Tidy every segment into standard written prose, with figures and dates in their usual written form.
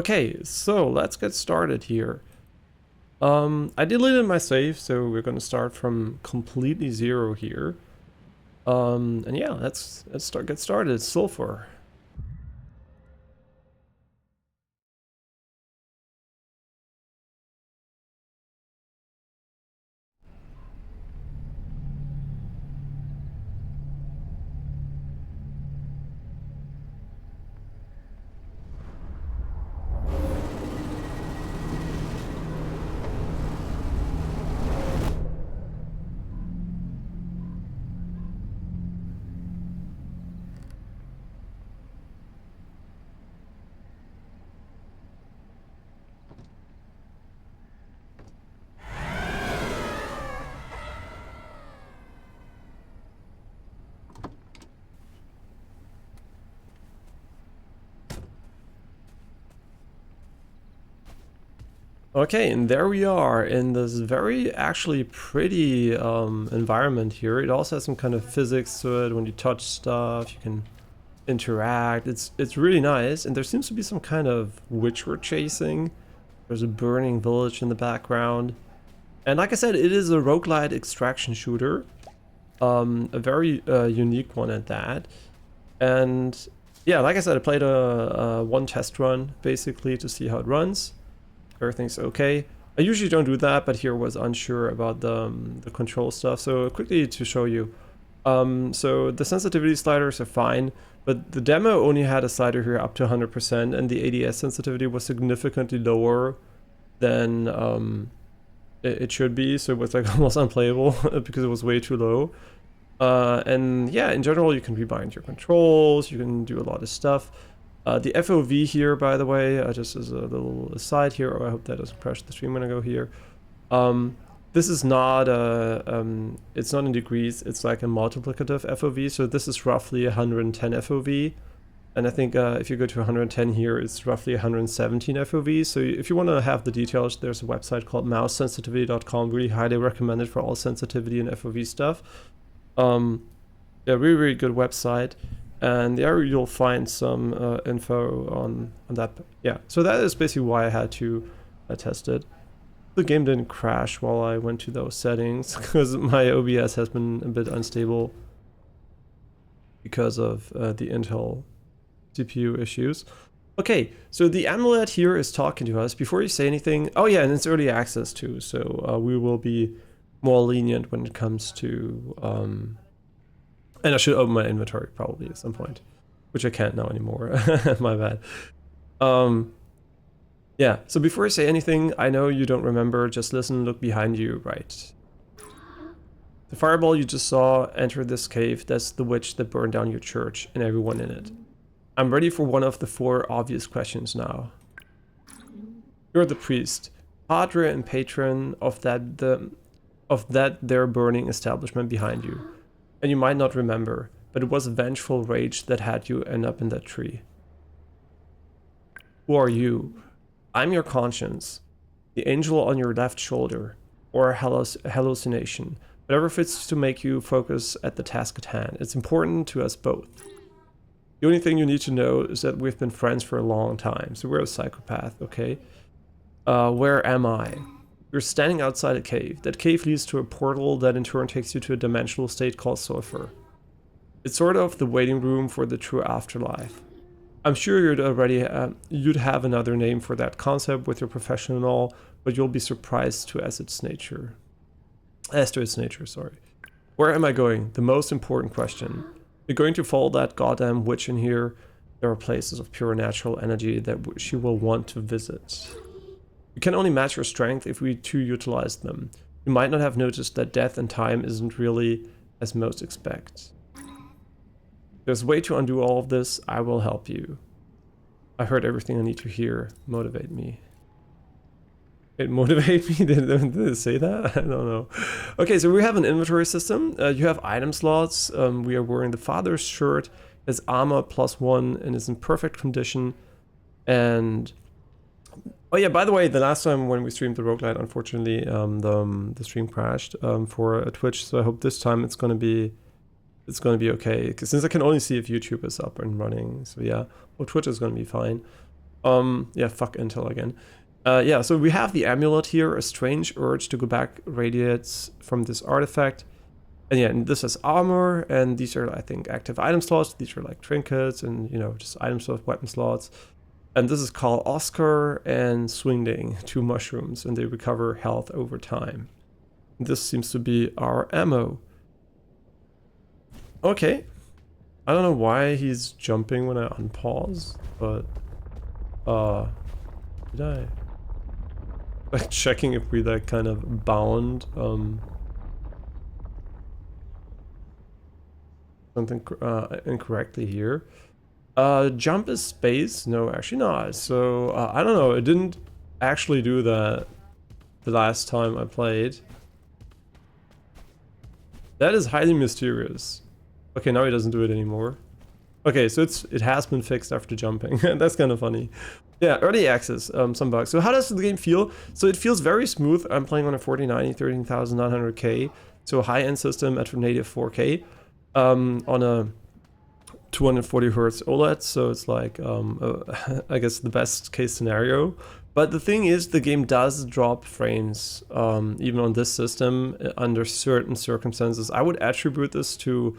Okay, so let's get started here. I deleted my save, so we're gonna start from completely zero here. And yeah, let's get started. Sulfur. Okay, and there we are in this very actually pretty environment here. It also has some kind of physics to it. When you touch stuff, you can interact. It's really nice, and there seems to be some kind of witch we're chasing. There's a burning village in the background. And like I said, it is a roguelite extraction shooter. A very unique one at that. And yeah, like I said, I played a one test run basically to see how it runs. Everything's okay. I usually don't do that, but here was unsure about the control stuff. So quickly to show you. So the sensitivity sliders are fine, but the demo only had a slider here up to 100%, and the ADS sensitivity was significantly lower than it should be. So it was like almost unplayable because it was way too low. And yeah, in general, you can rebind your controls, you can do a lot of stuff. The FOV here, by the way, just as a little aside here, I hope that doesn't crash the stream when I go here. This is not it's not in degrees, it's like a multiplicative FOV, so this is roughly 110 FOV. And I think if you go to 110 here, it's roughly 117 FOV. So if you want to have the details, there's a website called mousesensitivity.com. Really highly recommended for all sensitivity and FOV stuff. Yeah, really, really good website. And there you'll find some info on that. Yeah, so that is basically why I had to test it. The game didn't crash while I went to those settings because my OBS has been a bit unstable because of the Intel CPU issues. Okay, so the amulet here is talking to us. Before you say anything, oh yeah, and it's early access too, so we will be more lenient when it comes to and I should open my inventory probably at some point, which I can't now anymore. My bad. Yeah, so before I say anything, I know you don't remember, just listen, look behind you, right. The fireball you just saw enter this cave, that's the witch that burned down your church and everyone in it. I'm ready for one of the 4 obvious questions now. You're the priest, padre and patron of that their burning establishment behind you. And you might not remember, but it was vengeful rage that had you end up in that tree. Who are you? I'm your conscience, the angel on your left shoulder, or a hallucination, whatever fits to make you focus at the task at hand. It's important to us both. The only thing you need to know is that we've been friends for a long time, so we're a psychopath, okay? Where am I? You're standing outside a cave. That cave leads to a portal that in turn takes you to a dimensional state called SULFUR. It's sort of the waiting room for the true afterlife. I'm sure you'd have another name for that concept with your profession and all, but you'll be surprised as to its nature, sorry. Where am I going? The most important question. You're going to follow that goddamn witch in here. There are places of pure natural energy that she will want to visit. You can only match your strength if we too utilize them. You might not have noticed that death and time isn't really as most expect. There's a way to undo all of this. I will help you. I heard everything I need to hear. Motivate me. It motivate me? Did it say that? I don't know. Okay, so we have an inventory system. You have item slots. We are wearing the father's shirt. His armor +1 and is in perfect condition. And oh yeah, by the way, the last time when we streamed the Roguelite, unfortunately, the stream crashed for Twitch. So I hope this time it's gonna be okay. Because since I can only see if YouTube is up and running, so yeah, well, Twitch is gonna be fine. Yeah, fuck Intel again. Yeah, so we have the amulet here. A strange urge to go back radiates from this artifact. And yeah, and this is armor, and these are, I think, active item slots. These are like trinkets and, you know, just item slots, weapon slots. And this is called Oscar and Swingding, 2 mushrooms, and they recover health over time. This seems to be our ammo. Okay. I don't know why he's jumping when I unpause, but did I? Like checking if we like kind of bound something incorrectly here. Jump is space? No, actually not. So I don't know. It didn't actually do that the last time I played. That is highly mysterious. Okay, now he doesn't do it anymore. Okay, so it has been fixed after jumping. That's kind of funny. Yeah, early access, some bugs. So how does the game feel? So it feels very smooth. I'm playing on a 4090 13900K, so a high-end system at native 4K, on a 240 hertz OLED. So it's like, I guess the best case scenario. But the thing is, the game does drop frames, even on this system under certain circumstances. I would attribute this to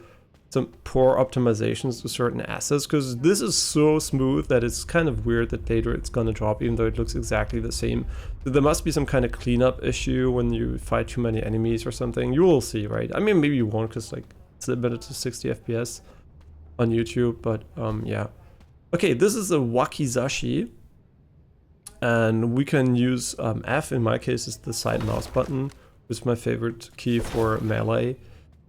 some poor optimizations to certain assets, because this is so smooth that it's kind of weird that later it's gonna drop, even though it looks exactly the same. So there must be some kind of cleanup issue when you fight too many enemies or something. You will see, right? I mean, maybe you won't, because like it's limited to 60 FPS on YouTube, but yeah. Okay, this is a wakizashi, and we can use F. In my case, is the side mouse button, which is my favorite key for melee.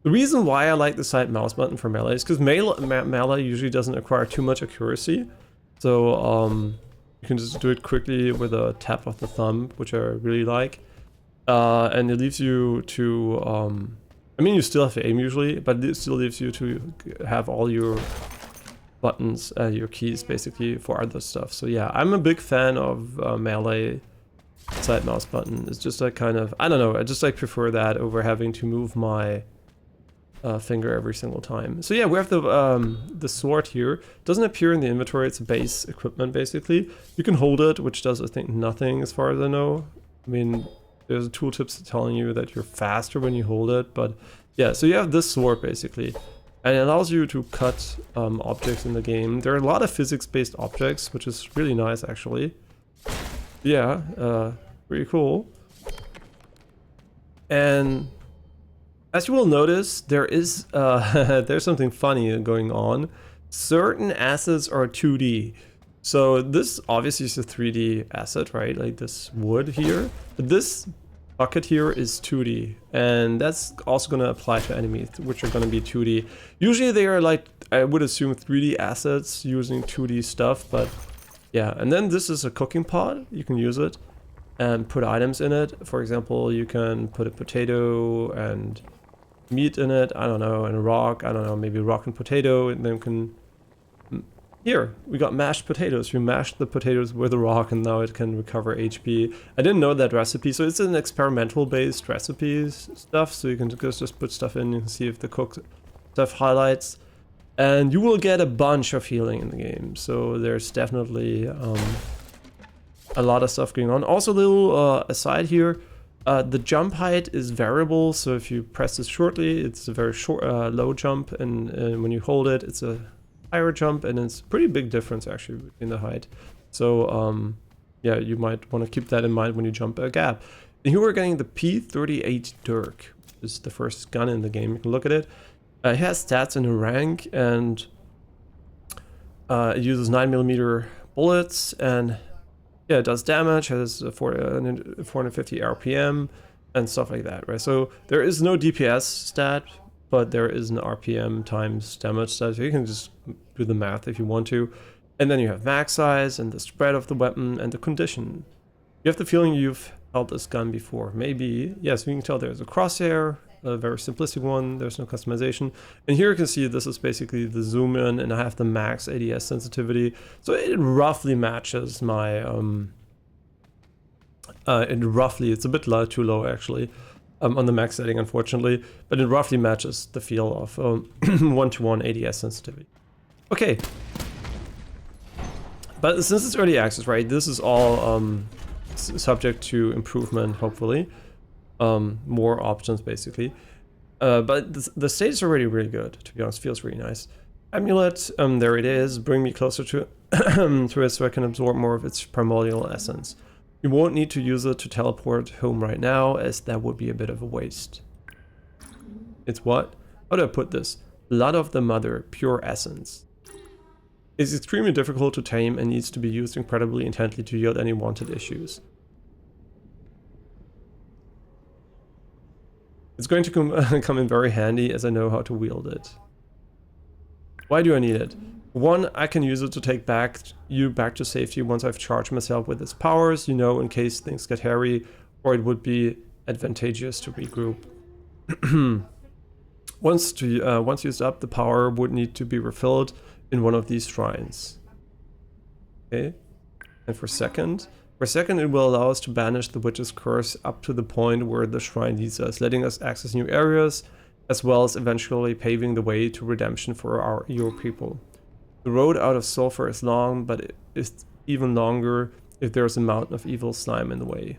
The reason why I like the side mouse button for melee is because melee usually doesn't require too much accuracy. So you can just do it quickly with a tap of the thumb, which I really like. And it leaves you to, I mean, you still have to aim usually, but it still leaves you to have all your buttons, your keys basically for other stuff. So yeah, I'm a big fan of melee side mouse button. It's just like kind of, I don't know, I just like prefer that over having to move my finger every single time. So yeah, we have the sword here. It doesn't appear in the inventory. It's base equipment basically. You can hold it, which does I think nothing as far as I know. I mean, there's tooltips telling you that you're faster when you hold it, but yeah. So you have this sword basically, and it allows you to cut objects in the game. There are a lot of physics-based objects, which is really nice actually. Yeah, pretty cool. And as you will notice, there is there's something funny going on. Certain assets are 2D. So this obviously is a 3D asset, right? Like this wood here. But this bucket here is 2D. And that's also going to apply to enemies, which are going to be 2D. Usually they are like, I would assume 3D assets using 2D stuff. But yeah, and then this is a cooking pot. You can use it and put items in it. For example, you can put a potato and meat in it, I don't know, and a rock, I don't know, maybe rock and potato, and then we can... Here, we got mashed potatoes. We mashed the potatoes with a rock, and now it can recover HP. I didn't know that recipe, so it's an experimental-based recipes stuff, so you can just put stuff in and see if the cooked stuff highlights. And you will get a bunch of healing in the game, so there's definitely a lot of stuff going on. Also, a little aside here, the jump height is variable, so if you press this shortly, it's a very short, low jump, and when you hold it, it's a higher jump, and it's a pretty big difference actually between the height. So yeah, you might want to keep that in mind when you jump a gap. And here we're getting the P38 Dirk, which is the first gun in the game. You can look at it. It has stats and a rank, and it uses 9mm bullets, and yeah, it does damage, has 450 RPM and stuff like that, right? So there is no DPS stat, but there is an RPM times damage stat, so you can just do the math if you want to. And then you have max size and the spread of the weapon and the condition. You have the feeling you've held this gun before. Maybe, yes, we can tell there's a crosshair, a very simplistic one, there's no customization. And here you can see this is basically the zoom in, and I have the max ADS sensitivity. So it roughly matches my, it's a bit low, too low actually, on the max setting unfortunately, but it roughly matches the feel of 1-to-1 ADS sensitivity. Okay. But since it's early access, right, this is all subject to improvement, hopefully. More options, basically. But the state is already really good, to be honest. Feels really nice. Amulet, there it is. Bring me closer to, to it so I can absorb more of its primordial essence. You won't need to use it to teleport home right now, as that would be a bit of a waste. It's what? How do I put this? Blood of the Mother, pure essence. It's extremely difficult to tame and needs to be used incredibly intently to yield any wanted issues. It's going to come in very handy as I know how to wield it. Why do I need it? One, I can use it to take you back to safety once I've charged myself with its powers, you know, in case things get hairy, or it would be advantageous to regroup. Once used up, the power would need to be refilled in one of these shrines. Okay. And for second, it will allow us to banish the witch's curse up to the point where the shrine leads us, letting us access new areas, as well as eventually paving the way to redemption for your people. The road out of Sulfur is long, but it is even longer if there's a mountain of evil slime in the way.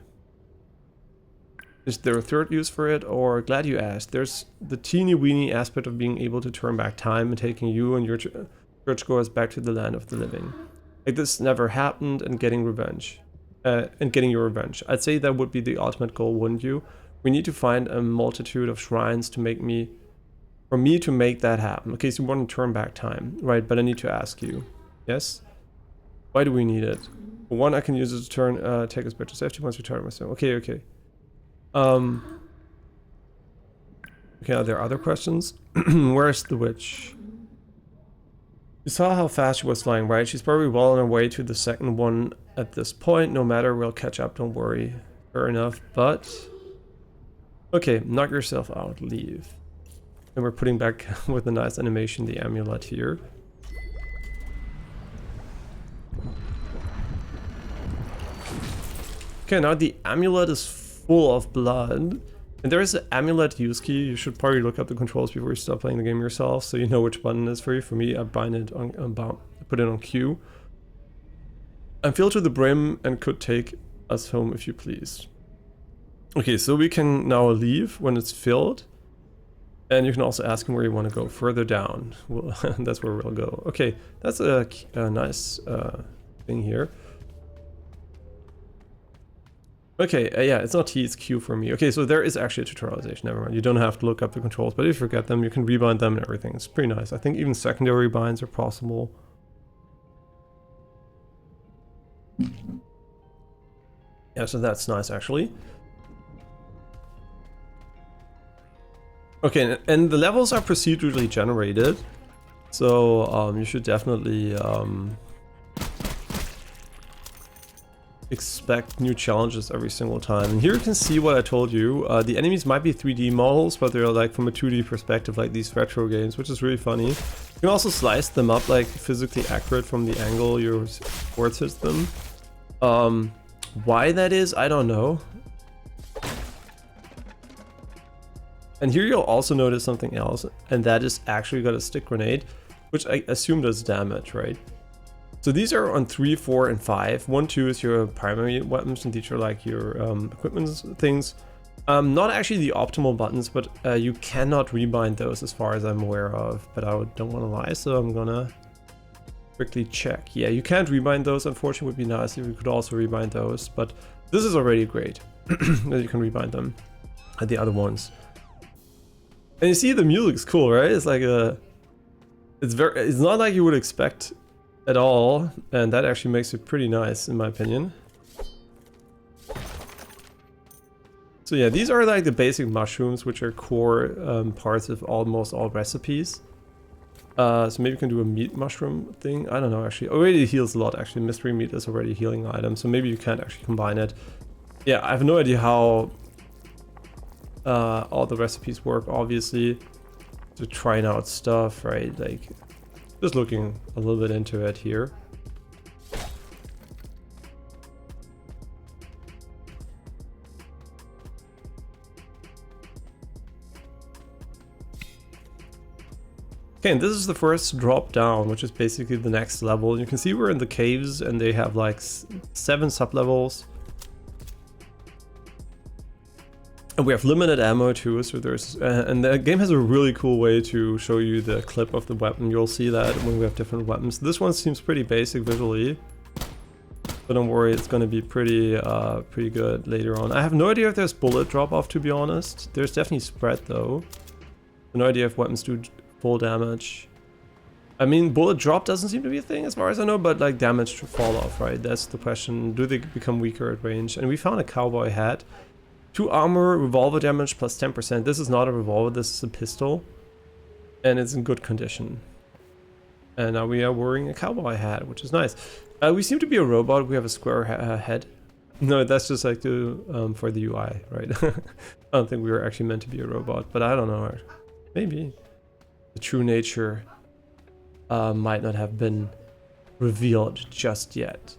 Is there a third use for it? Or, glad you asked, there's the teeny weeny aspect of being able to turn back time and taking you and your churchgoers back to the land of the living. Like this never happened, and getting revenge. Getting your revenge. I'd say that would be the ultimate goal, wouldn't you? We need to find a multitude of shrines to make for me to make that happen. Okay, so you want to turn back time, right? But I need to ask you, yes? Why do we need it? For one, I can use it to take us back to safety once we turn myself. Okay, okay. Okay, are there other questions? Where's the witch? You saw how fast she was flying, right? She's probably well on her way to the second one at this point. No matter, we'll catch up, don't worry. Fair enough, but... Okay, knock yourself out, leave. And we're putting back with a nice animation the amulet here. Okay, now the amulet is full of blood. And there is an amulet use key. You should probably look up the controls before you start playing the game yourself, so you know which button is for you. For me, I put it on Q. I'm filled to the brim and could take us home if you please. Okay, so we can now leave when it's filled. And you can also ask him where you want to go. Further down. Well, that's where we'll go. Okay, that's a nice thing here. Okay, yeah, it's not T, it's Q for me. Okay, so there is actually a tutorialization, never mind. You don't have to look up the controls, but if you forget them, you can rebind them and everything. It's pretty nice. I think even secondary binds are possible. Yeah, so that's nice, actually. Okay, and the levels are procedurally generated, so you should definitely expect new challenges every single time. And here you can see what I told you. The enemies might be 3D models, but they're like from a 2D perspective, like these retro games, which is really funny. You can also slice them up like physically accurate from the angle your sword hits them. Why that is, I don't know. And here you'll also notice something else, and that is actually got a stick grenade, which I assume does damage, right? So these are on 3, 4, and 5. 1, 2 is your primary weapons, and these are like your equipment things. Not actually the optimal buttons, but you cannot rebind those as far as I'm aware of. But I don't want to lie, so I'm gonna quickly check. Yeah, you can't rebind those, unfortunately. It would be nice if you could also rebind those, but this is already great that you can rebind them at the other ones. And you see the music's cool, right? It's like it's not like you would expect at all, and that actually makes it pretty nice in my opinion. So yeah, these are like the basic mushrooms, which are core parts of almost all recipes. So maybe you can do a meat mushroom thing. I don't know, actually. Already heals a lot, actually. Mystery meat is already a healing item, so maybe you can't actually combine it. Yeah, I have no idea how all the recipes work, obviously. To trying out stuff, right? Like, just looking a little bit into it here. Okay, and this is the first drop down, which is basically the next level. You can see we're in the caves and they have like 7 sub-levels. And we have limited ammo too, so there's... and the game has a really cool way to show you the clip of the weapon. You'll see that when we have different weapons. This one seems pretty basic visually. But don't worry, it's gonna be pretty good later on. I have no idea if there's bullet drop-off, to be honest. There's definitely spread though. No idea if weapons do full damage. I mean, bullet drop doesn't seem to be a thing as far as I know, but like damage to fall off, right? That's the question. Do they become weaker at range? And we found a cowboy hat. 2 armor, revolver damage plus 10%. This is not a revolver, this is a pistol. And it's in good condition. And now we are wearing a cowboy hat, which is nice. We seem to be a robot. We have a square head. No, that's just like for the UI, right? I don't think we were actually meant to be a robot, but I don't know. Maybe. The true nature might not have been revealed just yet.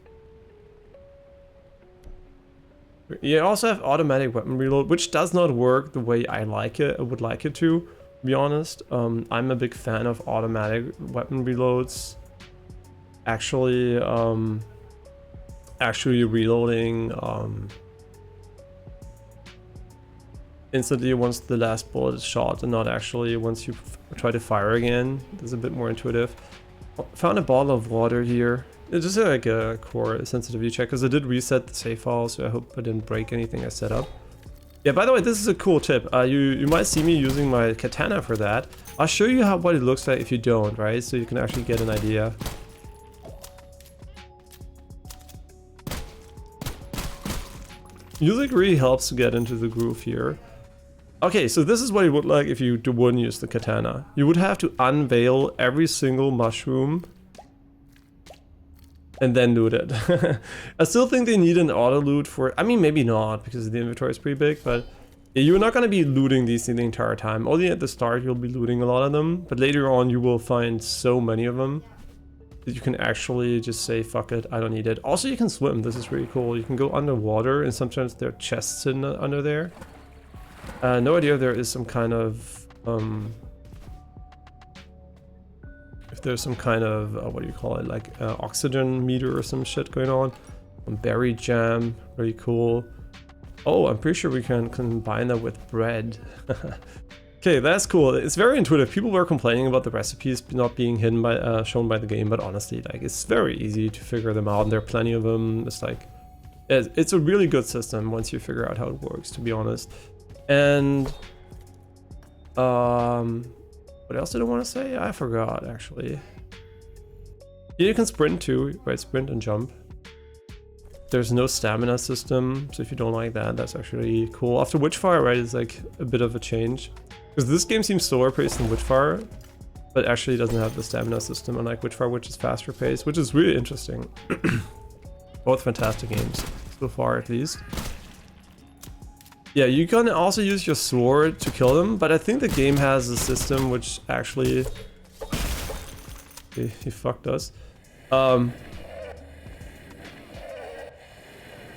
You also have automatic weapon reload, which does not work the way I like it. I would like it to be honest. I'm a big fan of automatic weapon reloads. Actually reloading instantly once the last bullet is shot, and not actually once you try to fire again. It's a bit more intuitive. Found a bottle of water here. It's just like a core sensitivity check, because I did reset the save file, so I hope I didn't break anything I set up. Yeah, by the way, this is a cool tip. You might see me using my katana for that. I'll show you what it looks like if you don't, right? So you can actually get an idea. Music really helps to get into the groove here. Okay, so this is what it would look like if you wouldn't use the katana. You would have to unveil every single mushroom and then loot it. I still think they need an auto loot for it. I mean, maybe not, because the inventory is pretty big, but yeah, you're not going to be looting these things the entire time. Only at the start you'll be looting a lot of them, but later on you will find so many of them that you can actually just say, fuck it, I don't need it. Also, you can swim. This is really cool. You can go underwater, and sometimes there are chests in under there. No idea if there is some kind of if there's some kind of what do you call it, like oxygen meter or some shit going on. Berry jam, really cool. Oh, I'm pretty sure we can combine that with bread. Okay, that's cool. It's very intuitive. People were complaining about the recipes not being hidden by shown by the game, but honestly, like, it's very easy to figure them out, and there are plenty of them. It's like it's a really good system once you figure out how it works, to be honest. And what else did I want to say? I forgot, actually. Yeah, you can sprint too, right? Sprint and jump. There's no stamina system, so if you don't like that, that's actually cool. After Witchfire, right, it's like a bit of a change. Because this game seems slower paced than Witchfire, but actually doesn't have the stamina system, unlike Witchfire, which is faster paced, which is really interesting. Both fantastic games, so far at least. Yeah, you can also use your sword to kill them, but I think the game has a system which actually... he fucked us. There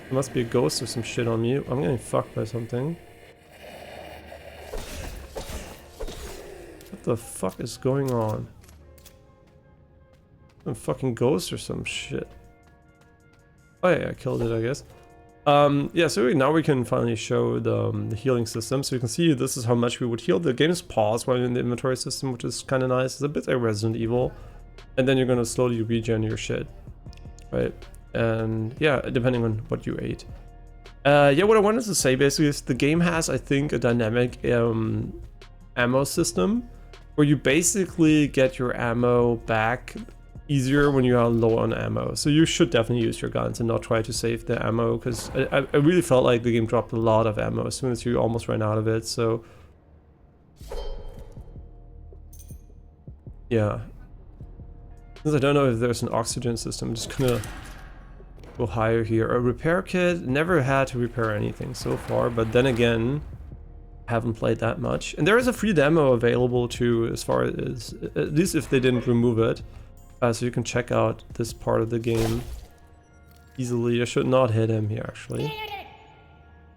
must be a ghost or some shit on me. I'm getting fucked by something. What the fuck is going on? Some fucking ghost or some shit. Oh yeah, I killed it, I guess. Yeah, so now we can finally show the healing system. So you can see this is how much we would heal. The game is paused while in the inventory system, which is kind of nice. It's a bit like Resident Evil. And then you're going to slowly regen your shit, right? And yeah, depending on what you ate. Yeah, what I wanted to say basically is the game has, I think, a dynamic ammo system where you basically get your ammo back easier when you are low on ammo. So you should definitely use your guns and not try to save the ammo, because I really felt like the game dropped a lot of ammo as soon as you almost ran out of it. So yeah, since I don't know if there's an oxygen system, I'm just gonna go higher here. A repair kit, never had to repair anything so far, but then again, haven't played that much. And there is a free demo available too, as far as, at least if they didn't remove it. So you can check out this part of the game easily. I should not hit him here, actually.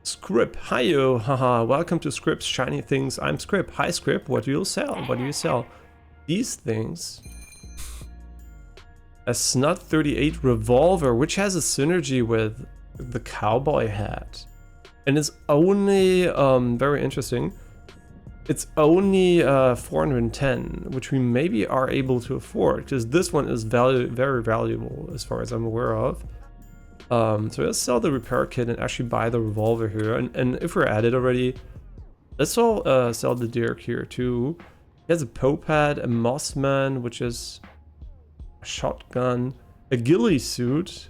Scrip, hiyo, haha, welcome to Scrip's Shiny Things. I'm Scrip. Hi Scrip, what do you sell? What do you sell? these things. A Snut 38 revolver, which has a synergy with the cowboy hat. And it's only, very interesting, it's only 410, which we maybe are able to afford, because this one is very valuable as far as I'm aware of. So let's sell the repair kit and actually buy the revolver here. And if we're at it already, let's all sell the Dirk here too. He has a Popad, a Mossman, which is a shotgun, a ghillie suit,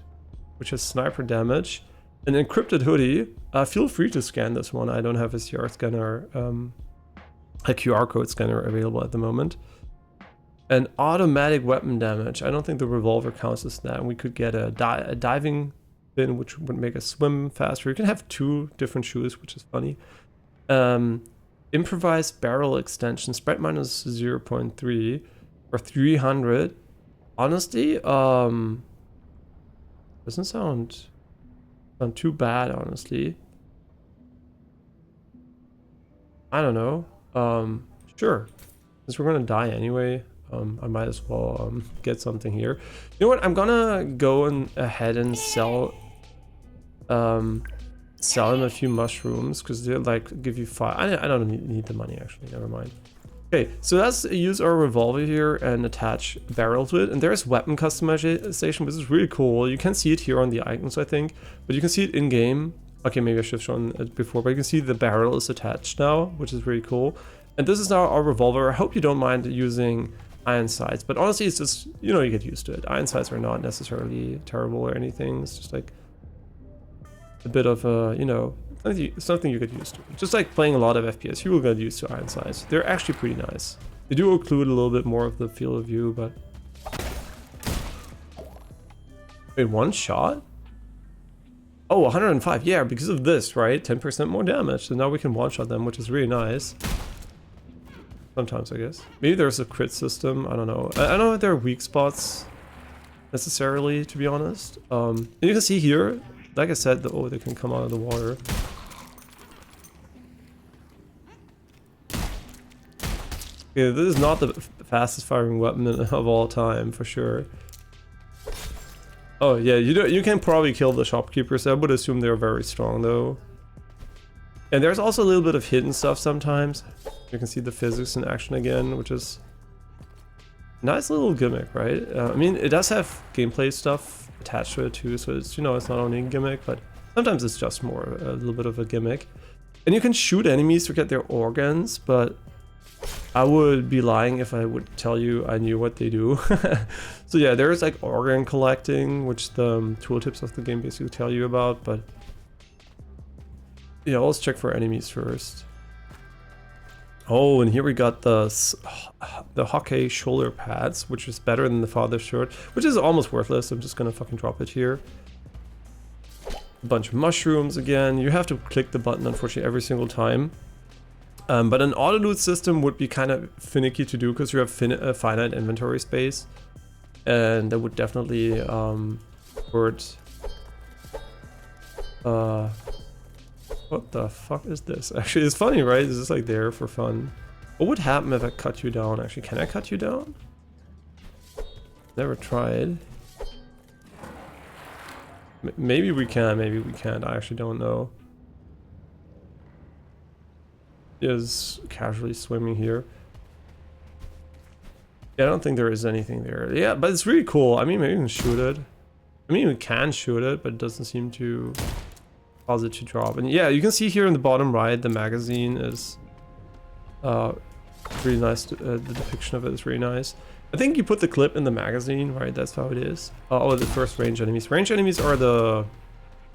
which has sniper damage, an encrypted hoodie. Feel free to scan this one. I don't have a CR scanner, a QR code scanner available at the moment. An automatic weapon damage. I don't think the revolver counts as that. We could get a diving fin, which would make us swim faster. You can have 2 different shoes, which is funny. Improvised barrel extension, spread minus 0.3 for 300. Honestly, doesn't sound too bad, honestly. I don't know. Sure. Since we're gonna die anyway, I might as well get something here. You know what? I'm gonna go ahead and sell him a few mushrooms, because they like give you 5. I don't need the money actually. Never mind. Okay, so let's use our revolver here and attach barrel to it. And there's weapon customization, which is really cool. You can see it here on the icons, I think, but you can see it in game. Okay, maybe I should have shown it before, but you can see the barrel is attached now, which is really cool. And this is now our revolver. I hope you don't mind using iron sights, but honestly, it's just, you know, you get used to it. Iron sights are not necessarily terrible or anything. It's just like a bit of a, you know, something you get used to. Just like playing a lot of FPS, you will get used to iron sights. They're actually pretty nice. They do occlude a little bit more of the field of view, but... Wait, one shot? Oh, 105. Yeah, because of this, right? 10% more damage. So now we can one-shot them, which is really nice. Sometimes, I guess. Maybe there's a crit system. I don't know. I don't know if there are weak spots necessarily, to be honest. And you can see here, like I said, they can come out of the water. Okay, this is not the fastest firing weapon of all time, for sure. Oh yeah, you can probably kill the shopkeepers. I would assume they're very strong though. And there's also a little bit of hidden stuff sometimes. You can see the physics in action again, which is a nice little gimmick, right? I mean, it does have gameplay stuff attached to it too, so it's, you know, it's not only a gimmick, but sometimes it's just more a little bit of a gimmick. And you can shoot enemies to get their organs, but I would be lying if I would tell you I knew what they do. So yeah, there's like organ collecting, which the tooltips of the game basically tell you about, but yeah, let's check for enemies first. Oh, and here we got the hockey shoulder pads, which is better than the father's shirt, which is almost worthless. I'm just gonna fucking drop it here. A bunch of mushrooms again. You have to click the button, unfortunately, every single time. But an auto loot system would be kind of finicky to do because you have finite inventory space, and that would definitely hurt. What the fuck is this? Actually, it's funny, right? It's just like there for fun. What would happen if I cut you down? Actually, can I cut you down? Never tried. Maybe we can, maybe we can't. I actually don't know. Is casually swimming here. Yeah, I don't think there is anything there. Yeah, but it's really cool. I mean, maybe we can shoot it. I mean, we can shoot it, but it doesn't seem to cause it to drop. And yeah, you can see here in the bottom right, the magazine is really nice. The depiction of it is really nice. I think you put the clip in the magazine, right? That's how it is. Oh, the first range enemies. Range enemies are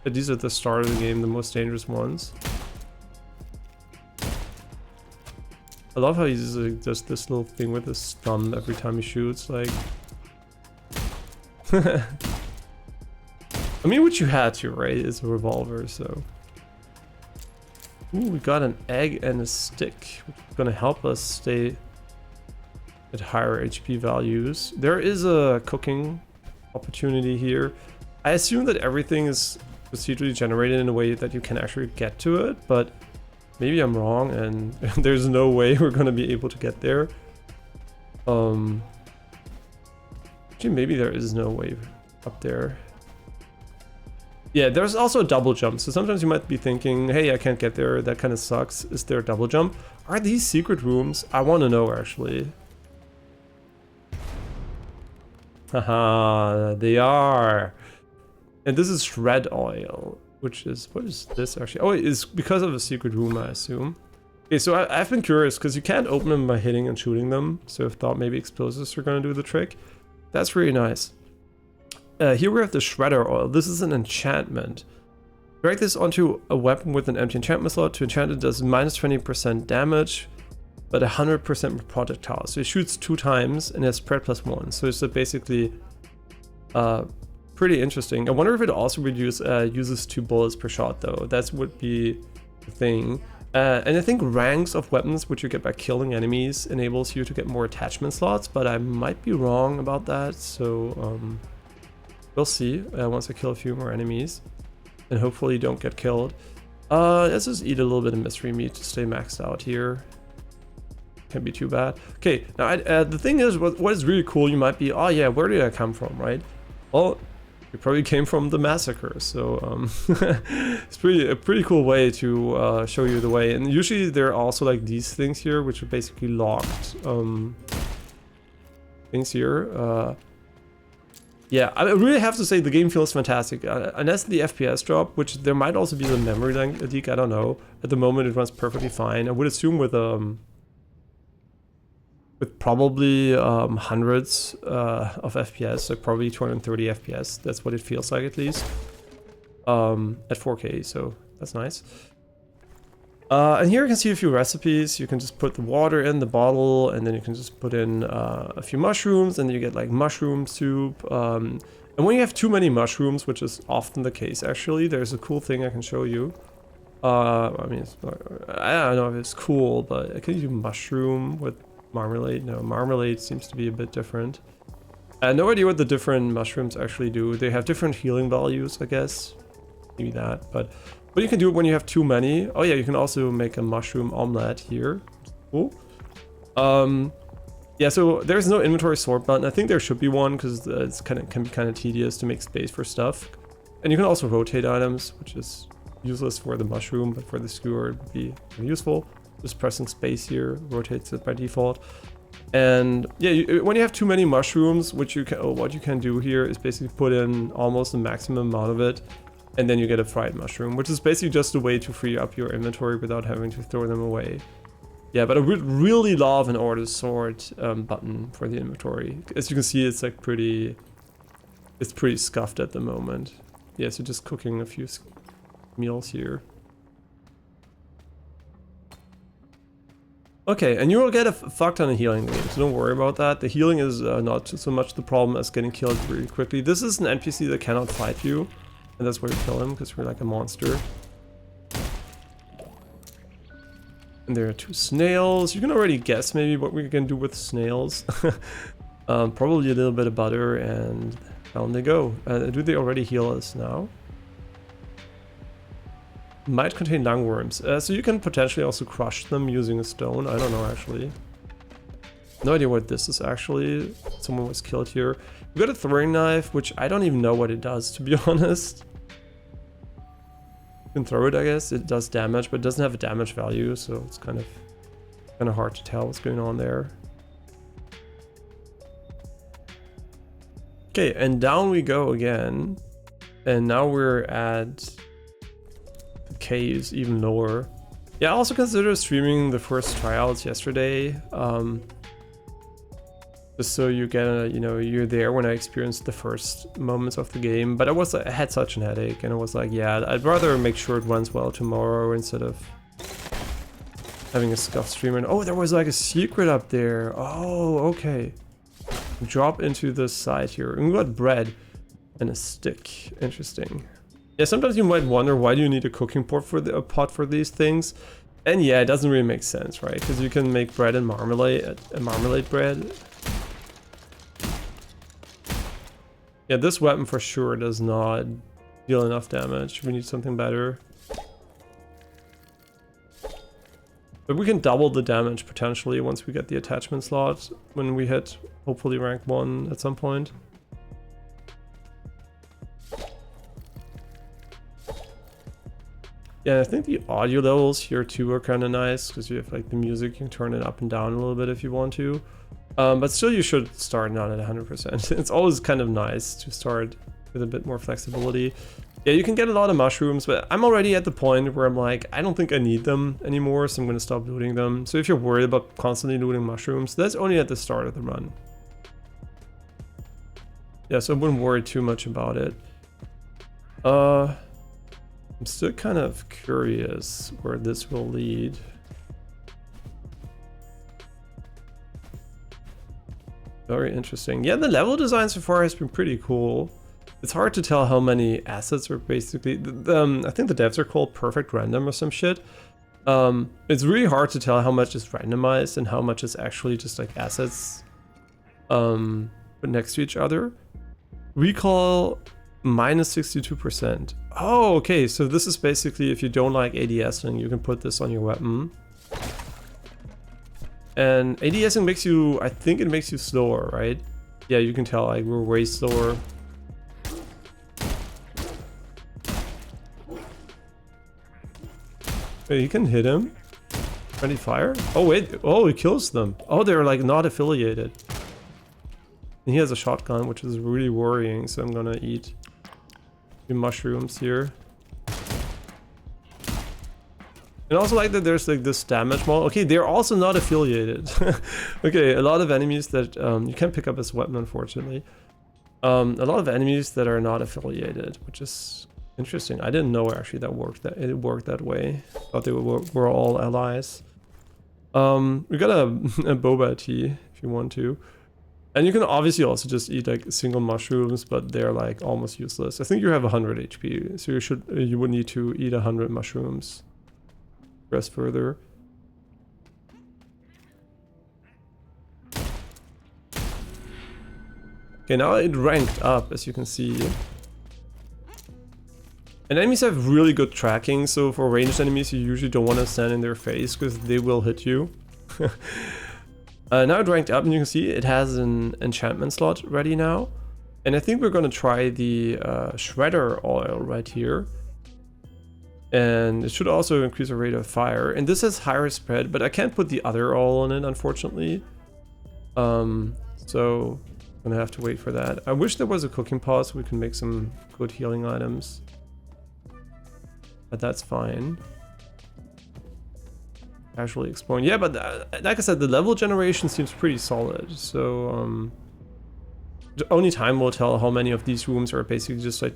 these are the start of the game, the most dangerous ones. I love how he does this little thing with his thumb every time he shoots, like... I mean, what you had to, right? It's a revolver, so... Ooh, we got an egg and a stick, which is gonna help us stay at higher HP values. There is a cooking opportunity here. I assume that everything is procedurally generated in a way that you can actually get to it, but... Maybe I'm wrong and there's no way we're gonna be able to get there. Actually, maybe there is no way up there. Yeah, there's also a double jump. So sometimes you might be thinking, hey, I can't get there. That kind of sucks. Is there a double jump? Are these secret rooms? I want to know, actually. Haha, they are. And this is shred oil, which is, what is this actually? Oh, it's because of a secret room, I assume. Okay, so I've been curious because you can't open them by hitting and shooting them. So I've thought maybe explosives are going to do the trick. That's really nice. Here we have the shredder oil. This is an enchantment. Drag this onto a weapon with an empty enchantment slot. To enchant it does minus 20% damage, but 100% projectile. So it shoots 2 times and has spread +1. So it's basically pretty interesting. I wonder if it also uses 2 bullets per shot though. That would be the thing. And I think ranks of weapons, which you get by killing enemies, enables you to get more attachment slots, but I might be wrong about that. So we'll see once I kill a few more enemies, and hopefully don't get killed. Let's just eat a little bit of mystery meat to stay maxed out here. Can't be too bad. Okay, now the thing is, what is really cool, you might be, oh yeah, where did I come from, right? Well, you probably came from the massacre, so it's a pretty cool way to show you the way. And usually there are also like these things here, which are basically locked things here. Yeah, I really have to say the game feels fantastic. Unless the FPS drop, which there might also be the memory leak, I don't know. At the moment it runs perfectly fine. I would assume with probably hundreds of FPS, so probably 230 FPS. That's what it feels like at least. At 4K, so that's nice. And here you can see a few recipes. You can just put the water in the bottle, and then you can just put in a few mushrooms, and then you get like mushroom soup. And when you have too many mushrooms, which is often the case actually, there's a cool thing I can show you. I mean, I don't know if it's cool, but I can do mushroom with marmalade. No, marmalade seems to be a bit different. I have no idea what the different mushrooms actually do. They have different healing values, I guess. Maybe that, but you can do it when you have too many. Oh yeah, you can also make a mushroom omelette here. Cool. Yeah, so there's no inventory sort button. I think there should be one because it's can be kind of tedious to make space for stuff. And you can also rotate items, which is useless for the mushroom, but for the skewer it would be useful. Just pressing space here rotates it by default. And yeah, when you have too many mushrooms, what you can do here is basically put in almost the maximum amount of it, and then you get a fried mushroom, which is basically just a way to free up your inventory without having to throw them away. Yeah, but I would really love an order sort button for the inventory. As you can see, it's like pretty scuffed at the moment. Yeah, so just cooking a few meals here. Okay, and you will get a fuck ton of healing games, so don't worry about that. The healing is not so much the problem as getting killed really quickly. This is an NPC that cannot fight you, and that's why you kill him, because we're like a monster. And there are 2 snails. You can already guess maybe what we can do with snails. Probably a little bit of butter, and down they go. Do they already heal us now? Might contain lungworms. So you can potentially also crush them using a stone. I don't know, actually. No idea what this is, actually. Someone was killed here. We got a throwing knife, which I don't even know what it does, to be honest. You can throw it, I guess. It does damage, but it doesn't have a damage value, so it's kind of hard to tell what's going on there. Okay, and down we go again. And now we're at the caves, even lower. Yeah, I also considered streaming the first tryouts yesterday. Just so you get a, you're there when I experienced the first moments of the game. But I had such an headache, and I was like, yeah, I'd rather make sure it runs well tomorrow instead of having a scuff stream. And oh, there was like a secret up there. Oh, okay. Drop into the side here. And we got bread and a stick. Interesting. Yeah, sometimes you might wonder, why do you need a cooking pot for these things? And yeah, it doesn't really make sense, right? Because you can make bread and marmalade bread. Yeah, this weapon for sure does not deal enough damage. We need something better. But we can double the damage potentially once we get the attachment slot when we hit hopefully rank 1 at some point. Yeah, I think the audio levels here too are kind of nice because you have like the music, you can turn it up and down a little bit if you want to. But still you should start not at 100%. It's always kind of nice to start with a bit more flexibility. Yeah, you can get a lot of mushrooms, but I'm already at the point where I'm like, I don't think I need them anymore, so I'm going to stop looting them. So if you're worried about constantly looting mushrooms, that's only at the start of the run. Yeah, so I wouldn't worry too much about it. I'm still kind of curious where this will lead. Very interesting. Yeah, the level design so far has been pretty cool. It's hard to tell how many assets are basically... I think the devs are called perfect random or some shit. It's really hard to tell how much is randomized and how much is actually just like assets put next to each other. Recall minus 62%. Oh, okay, so this is basically if you don't like ADSing, you can put this on your weapon. And ADSing makes you, I think it makes you slower, right? Yeah, you can tell like we're way slower. Wait, you can hit him? Friendly fire? Oh wait, oh, he kills them. Oh, they're like not affiliated. And he has a shotgun, which is really worrying, so I'm gonna eat mushrooms here. And also like that there's like this damage model. Okay, they're also not affiliated. Okay, a lot of enemies that you can't pick up as weapon, unfortunately. A lot of enemies that are not affiliated, which is interesting. I didn't know actually that it worked that way. Thought they were all allies. We got a boba tea if you want to. And you can obviously also just eat like single mushrooms, but they're like almost useless. I think you have 100 HP, so you would need to eat 100 mushrooms. Rest further. Okay, now it ranked up, as you can see. And enemies have really good tracking, so for ranged enemies you usually don't want to stand in their face because they will hit you. Now it ranked up and you can see it has an enchantment slot ready now. And I think we're going to try the shredder oil right here. And it should also increase the rate of fire. And this has higher spread, but I can't put the other oil on it, unfortunately. So I'm going to have to wait for that. I wish there was a cooking pot so we can make some good healing items. But that's fine. Casually exploring. Yeah, but like I said, the level generation seems pretty solid. So only time will tell how many of these rooms are basically just like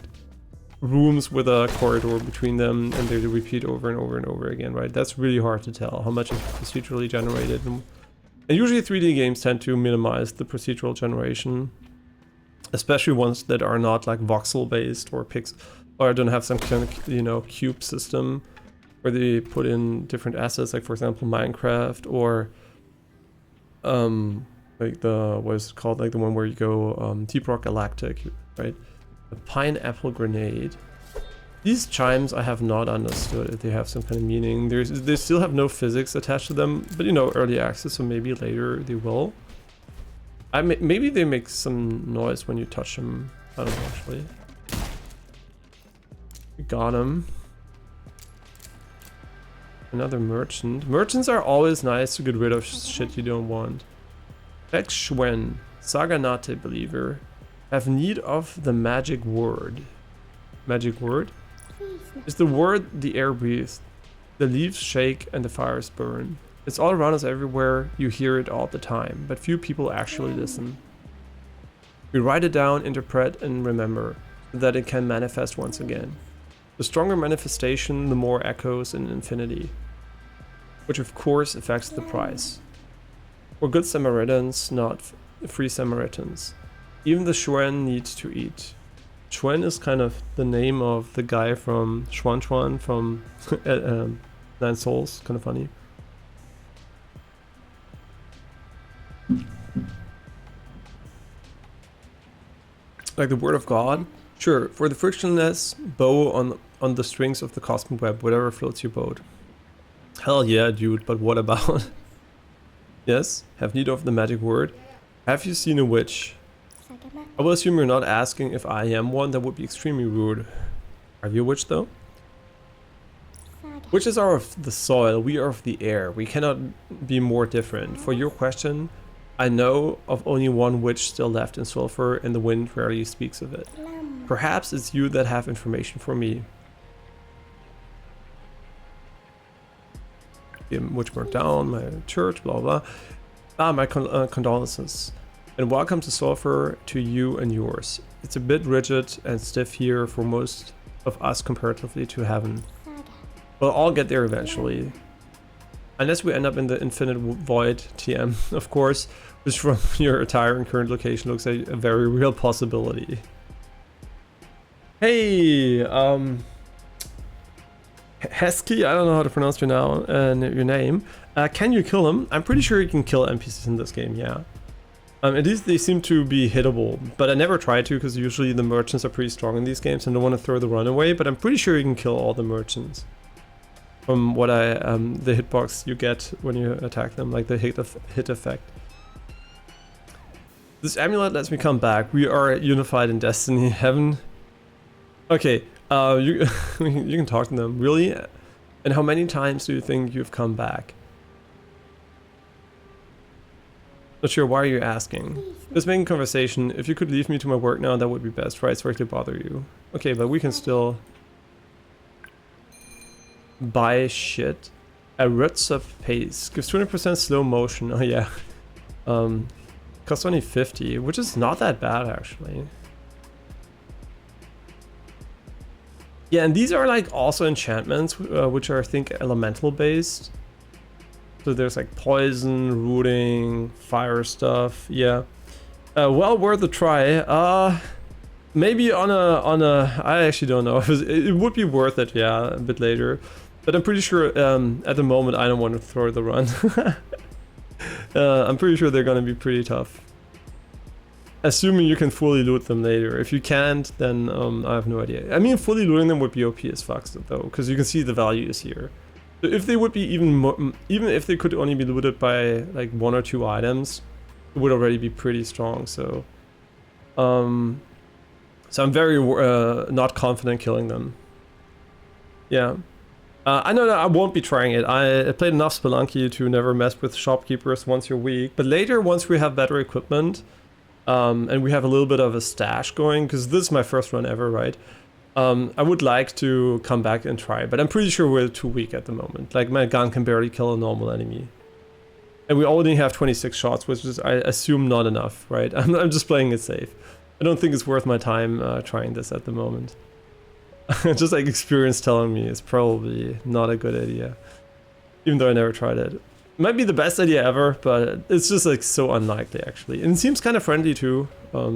rooms with a corridor between them and they repeat over and over and over again, right? That's really hard to tell how much is procedurally generated. And usually 3D games tend to minimize the procedural generation, especially ones that are not like voxel based or or don't have some kind of, you know, cube system where they put in different assets, like for example Minecraft, or like the, what is it called, like the one where you go Deep Rock Galactic, right? A pineapple grenade. These chimes I have not understood if they have some kind of meaning. They still have no physics attached to them, but you know, early access, so maybe later they will. Maybe they make some noise when you touch them. I don't know actually. We got him. Another merchant. Merchants are always nice to get rid of shit you don't want. Beck Schwen, Saganate believer, have need of the magic word. Magic word? Is the word the air breathes, the leaves shake and the fires burn. It's all around us everywhere, you hear it all the time, but few people actually listen. We write it down, interpret and remember, so that it can manifest once again. The stronger manifestation, the more echoes in infinity, which of course affects the price. We're good Samaritans, not free Samaritans. Even the Schwen needs to eat. Schwen is kind of the name of the guy from Schwan from Nine Souls, kind of funny. Like the word of God? Sure, for the frictionless bow on the strings of the cosmic web, whatever floats your boat. Hell yeah, dude, but what about? Yes, have need of the magic word. Have you seen a witch? I will assume you're not asking if I am one. That would be extremely rude. Are you a witch though? Witches are of the soil, we are of the air. We cannot be more different. For your question, I know of only one witch still left in Sulfur, and the wind rarely speaks of it. Perhaps it's you that have information for me. Witch burnt down, my church, blah blah. My condolences. And welcome to Sulfur, to you and yours. It's a bit rigid and stiff here for most of us comparatively to heaven. We'll all get there eventually. Unless we end up in the infinite void TM, of course, which from your attire and current location looks like a very real possibility. Hey, Hesky, I don't know how to pronounce your name. Can you kill him? I'm pretty sure you can kill NPCs in this game, yeah. At least they seem to be hittable, but I never try to because usually the merchants are pretty strong in these games and don't want to throw the run away, but I'm pretty sure you can kill all the merchants. From what the hitbox you get when you attack them, like the hit effect. This amulet lets me come back. We are unified in destiny. Heaven. Okay, you can talk to them. Really? And how many times do you think you've come back? Not sure, why are you asking? Just making conversation. If you could leave me to my work now, that would be best, right? Sorry to bother you. Okay, but we can still buy shit. A Roots up pace. Gives 20% slow motion. Oh yeah. Costs only 50, which is not that bad actually. Yeah, and these are like also enchantments, which are I think elemental based. So there's like poison, rooting, fire stuff. Yeah. Well worth a try. Maybe on a I actually don't know. It would be worth it, yeah, a bit later. But I'm pretty sure at the moment I don't want to throw the run. I'm pretty sure they're gonna be pretty tough. Assuming you can fully loot them later. If you can't, then I have no idea. I mean, fully looting them would be OP as fuck though, because you can see the values here. So if they would be even if they could only be looted by like 1 or 2 items, it would already be pretty strong. So, I'm very not confident killing them. Yeah. I know that I won't be trying it. I played enough Spelunky to never mess with shopkeepers once a week. But later, once we have better equipment, and we have a little bit of a stash going, because this is my first run ever, right? I would like to come back and try, but I'm pretty sure we're too weak at the moment. Like, my gun can barely kill a normal enemy. And we only have 26 shots, which is, I assume, not enough, right? I'm just playing it safe. I don't think it's worth my time trying this at the moment. Just like experience telling me it's probably not a good idea. Even though I never tried it. It might be the best idea ever, but it's just like so unlikely actually. And it seems kind of friendly too,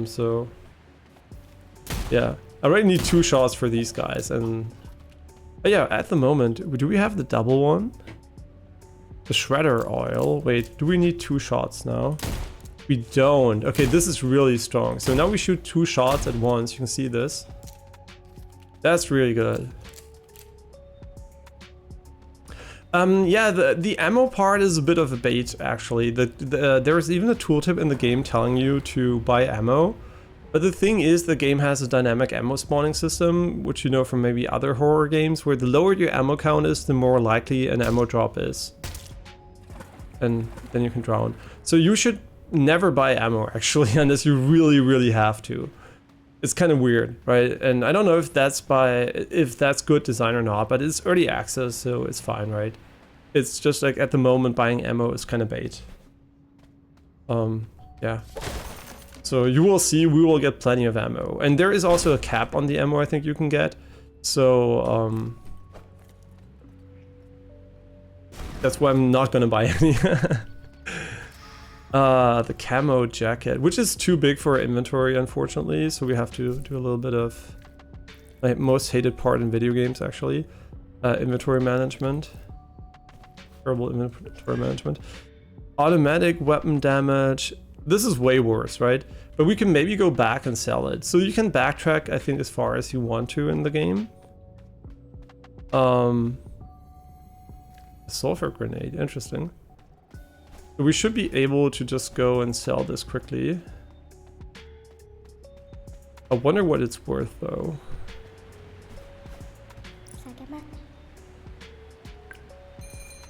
so... Yeah, I already need 2 shots for these guys, and... But yeah, at the moment, do we have the double one? The shredder oil, wait, do we need 2 shots now? We don't. Okay, this is really strong. So now we shoot 2 shots at once, you can see this. That's really good. Yeah, the ammo part is a bit of a bait, actually. There's even a tooltip in the game telling you to buy ammo. But the thing is, the game has a dynamic ammo spawning system, which you know from maybe other horror games, where the lower your ammo count is, the more likely an ammo drop is. And then you can drown. So you should never buy ammo, actually, unless you really, really have to. It's kind of weird, right? And I don't know if that's good design or not, but it's early access, so it's fine, right? It's just like at the moment buying ammo is kind of bait. Yeah. So you will see, we will get plenty of ammo. And there is also a cap on the ammo I think you can get. So that's why I'm not gonna buy any. The camo jacket, which is too big for our inventory, unfortunately, so we have to do a little bit of my most hated part in video games, actually. Inventory management. Terrible inventory management. Automatic weapon damage. This is way worse, right? But we can maybe go back and sell it. So you can backtrack, I think, as far as you want to in the game. A sulfur grenade, interesting. So we should be able to just go and sell this quickly. I wonder what it's worth though.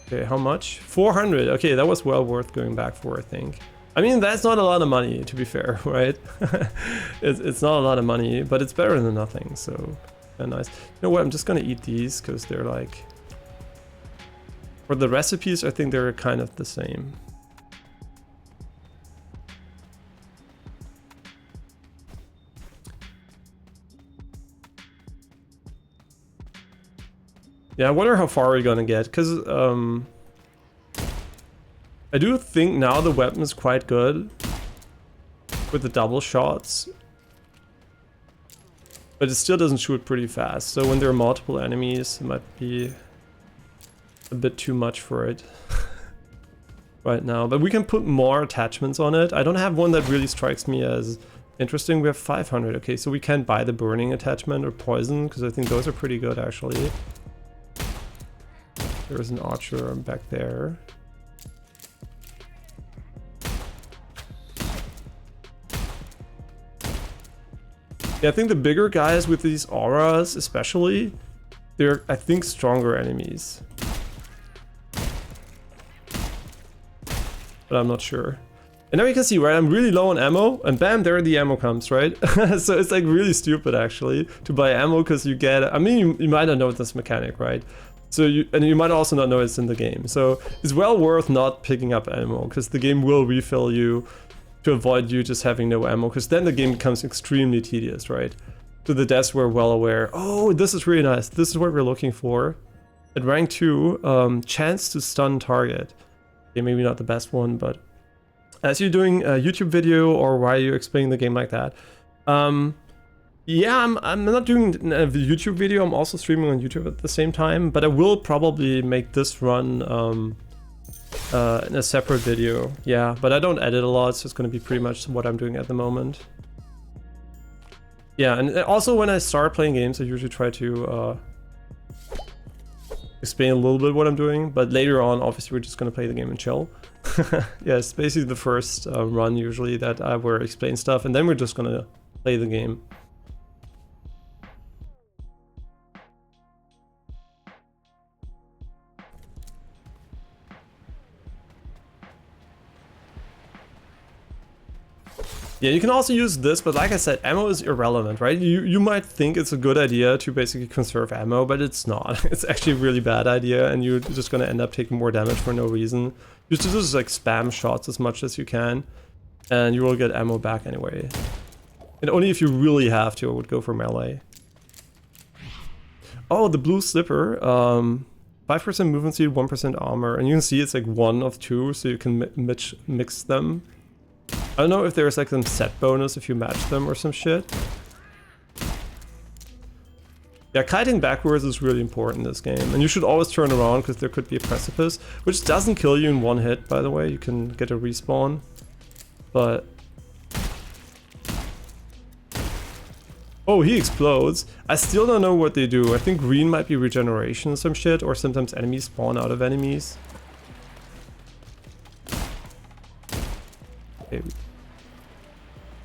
Okay, how much? 400. Okay, that was well worth going back for, I think. I mean, that's not a lot of money, to be fair, right? It's not a lot of money, but it's better than nothing, so nice. You know what, I'm just gonna eat these, because they're like... For the recipes, I think they're kind of the same. Yeah, I wonder how far we're gonna get, because I do think now the weapon is quite good with the double shots, but it still doesn't shoot pretty fast. So when there are multiple enemies, it might be a bit too much for it right now. But we can put more attachments on it. I don't have one that really strikes me as interesting. We have 500. Okay, so we can't buy the burning attachment or poison, because I think those are pretty good actually. There's an archer back there. Yeah, I think the bigger guys with these auras especially, they're, I think, stronger enemies. But I'm not sure. And now you can see, right, I'm really low on ammo, and bam, there the ammo comes, right? So it's like really stupid actually to buy ammo, because you get, I mean, you might not know this mechanic, right? So you might also not know it's in the game. So it's well worth not picking up ammo, because the game will refill you to avoid you just having no ammo, because then the game becomes extremely tedious, right? To the devs we're well aware. Oh, this is really nice. This is what we're looking for. At rank 2, chance to stun target. Okay, maybe not the best one, but as you're doing a YouTube video or while you're explaining the game like that, yeah, I'm not doing a YouTube video, I'm also streaming on YouTube at the same time, but I will probably make this run in a separate video. Yeah, but I don't edit a lot, so it's going to be pretty much what I'm doing at the moment. Yeah, and also when I start playing games, I usually try to explain a little bit what I'm doing, but later on, obviously, we're just going to play the game and chill. Yeah, it's basically the first run usually that I will explain stuff, and then we're just going to play the game. Yeah, you can also use this, but like I said, ammo is irrelevant, right? You might think it's a good idea to basically conserve ammo, but it's not. It's actually a really bad idea, and you're just gonna end up taking more damage for no reason. You just like spam shots as much as you can, and you will get ammo back anyway. And only if you really have to, I would go for melee. Oh, the blue slipper. 5% movement speed, 1% armor, and you can see it's like 1 of 2, so you can mix them. I don't know if there's like some set bonus if you match them or some shit. Yeah, kiting backwards is really important in this game, and you should always turn around because there could be a precipice, which doesn't kill you in one hit, by the way. You can get a respawn, but... Oh, he explodes. I still don't know what they do. I think green might be regeneration or some shit, or sometimes enemies spawn out of enemies. Okay.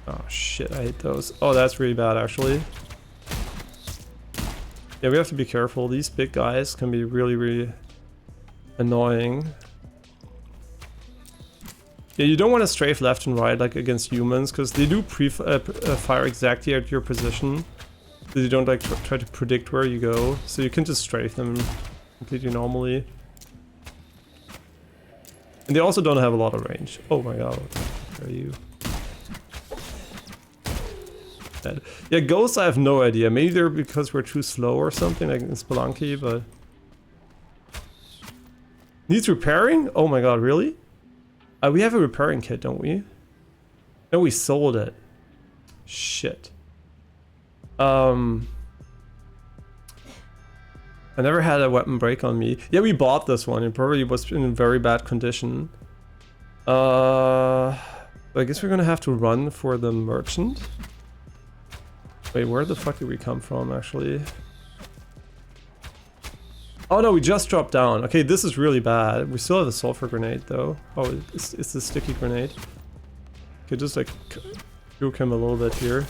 Oh shit, I hate those. Oh, that's really bad actually. Yeah, we have to be careful. These big guys can be really, really annoying. Yeah, you don't want to strafe left and right like against humans, because they do fire exactly at your position. So you don't like try to predict where you go. So you can just strafe them completely normally. And they also don't have a lot of range. Oh my god, where are you? Yeah, ghosts I have no idea. Maybe they're because we're too slow or something, like in Spelunky, but... Needs repairing? Oh my god, really? We have a repairing kit, don't we? No, we sold it. Shit. I never had a weapon break on me. Yeah, we bought this one. It probably was in very bad condition. I guess we're gonna have to run for the merchant. Wait, where the fuck did we come from, actually? Oh no, we just dropped down. Okay, this is really bad. We still have a sulfur grenade though. Oh, it's a sticky grenade. Okay, just like juke him a little bit here.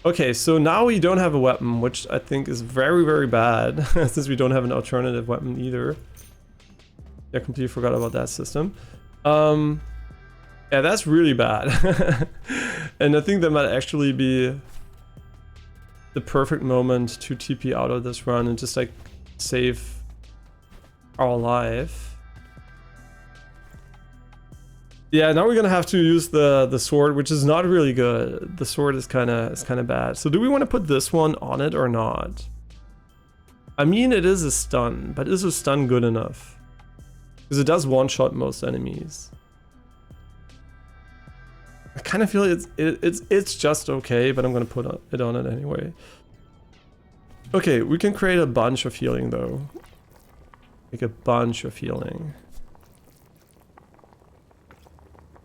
Okay, so now we don't have a weapon, which I think is very, very bad, since we don't have an alternative weapon either. I completely forgot about that system. Yeah, that's really bad. And I think that might actually be the perfect moment to TP out of this run and just like save our life. Yeah, now we're gonna have to use the sword, which is not really good. The sword is kind of bad. So do we want to put this one on it or not? I mean, it is a stun, but is a stun good enough? Because it does one-shot most enemies. I kind of feel it's just okay, but I'm gonna put it on it anyway. Okay, we can create a bunch of healing though. Like a bunch of healing.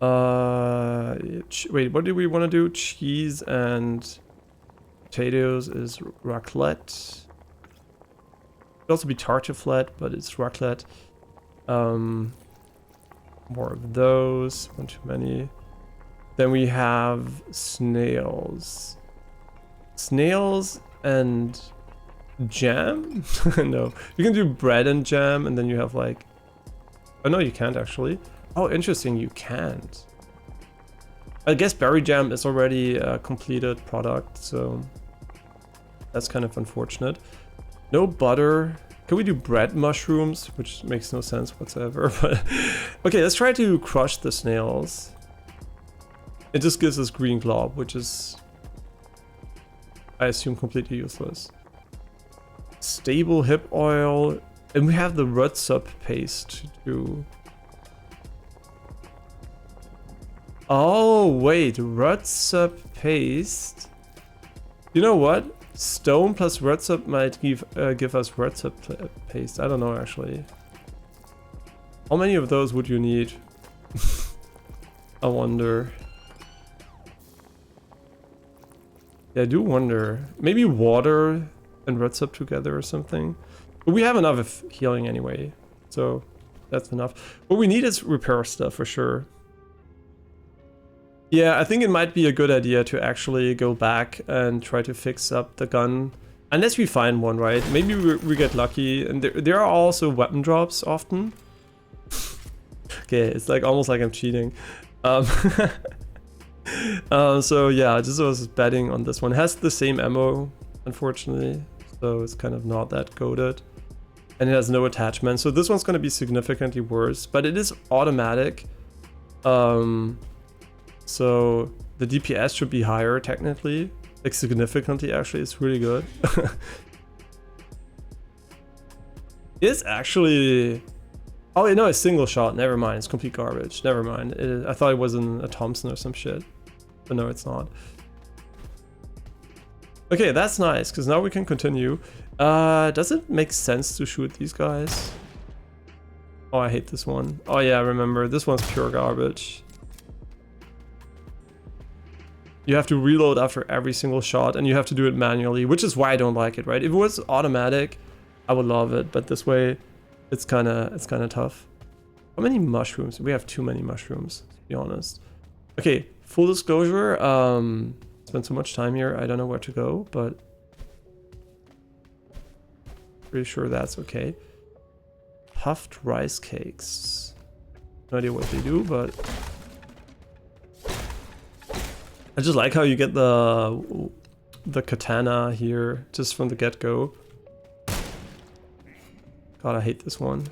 Wait, what do we want to do? Cheese and potatoes is raclette. Could also be tartiflette, but it's raclette. More of those. One too many. Then we have snails. Snails and jam? No. You can do bread and jam, and then you have like... Oh no, you can't actually. Oh, interesting, you can't. I guess berry jam is already a completed product, so that's kind of unfortunate. No butter. Can we do bread mushrooms? Which makes no sense whatsoever, but... Okay, let's try to crush the snails. It just gives us green glob, which is, I assume, completely useless. Stable hip oil, and we have the Rutsup paste to do. Oh wait, Rutsup paste. You know what? Stone plus Rutsup might give us Rutsup paste. I don't know actually. How many of those would you need? I wonder. Yeah, I do wonder. Maybe water and Rutsup together or something. But we have enough healing anyway, so that's enough. What we need is repair stuff for sure. Yeah, I think it might be a good idea to actually go back and try to fix up the gun. Unless we find one, right? Maybe we get lucky. And there are also weapon drops often. Okay, it's like almost like I'm cheating. So yeah, I just was betting on this one. It has the same ammo, unfortunately, so it's kind of not that goated. And it has no attachment, so this one's going to be significantly worse, but it is automatic. So the DPS should be higher technically, like significantly actually. It's really good. It's actually... Oh, no, it's single shot. Never mind. It's complete garbage. Never mind. I thought it was a Thompson or some shit. But no, it's not. Okay, that's nice, because now we can continue. Does it make sense to shoot these guys? Oh, I hate this one. Oh yeah, remember. This one's pure garbage. You have to reload after every single shot, and you have to do it manually, which is why I don't like it, right? If it was automatic, I would love it, but this way... It's kind of tough. How many mushrooms? We have too many mushrooms, to be honest. Okay, full disclosure, spent so much time here, I don't know where to go, but pretty sure that's okay. Puffed rice cakes. No idea what they do, but I just like how you get the katana here just from the get-go. God, I hate this one.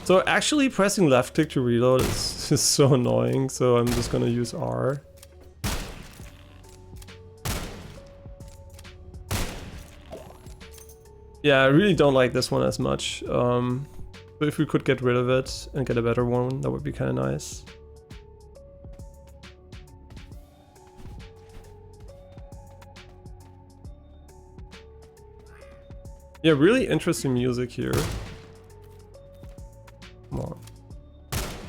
So actually pressing left click to reload is so annoying, so I'm just gonna use R. Yeah, I really don't like this one as much. So if we could get rid of it and get a better one, that would be kind of nice. Yeah, really interesting music here. Come on.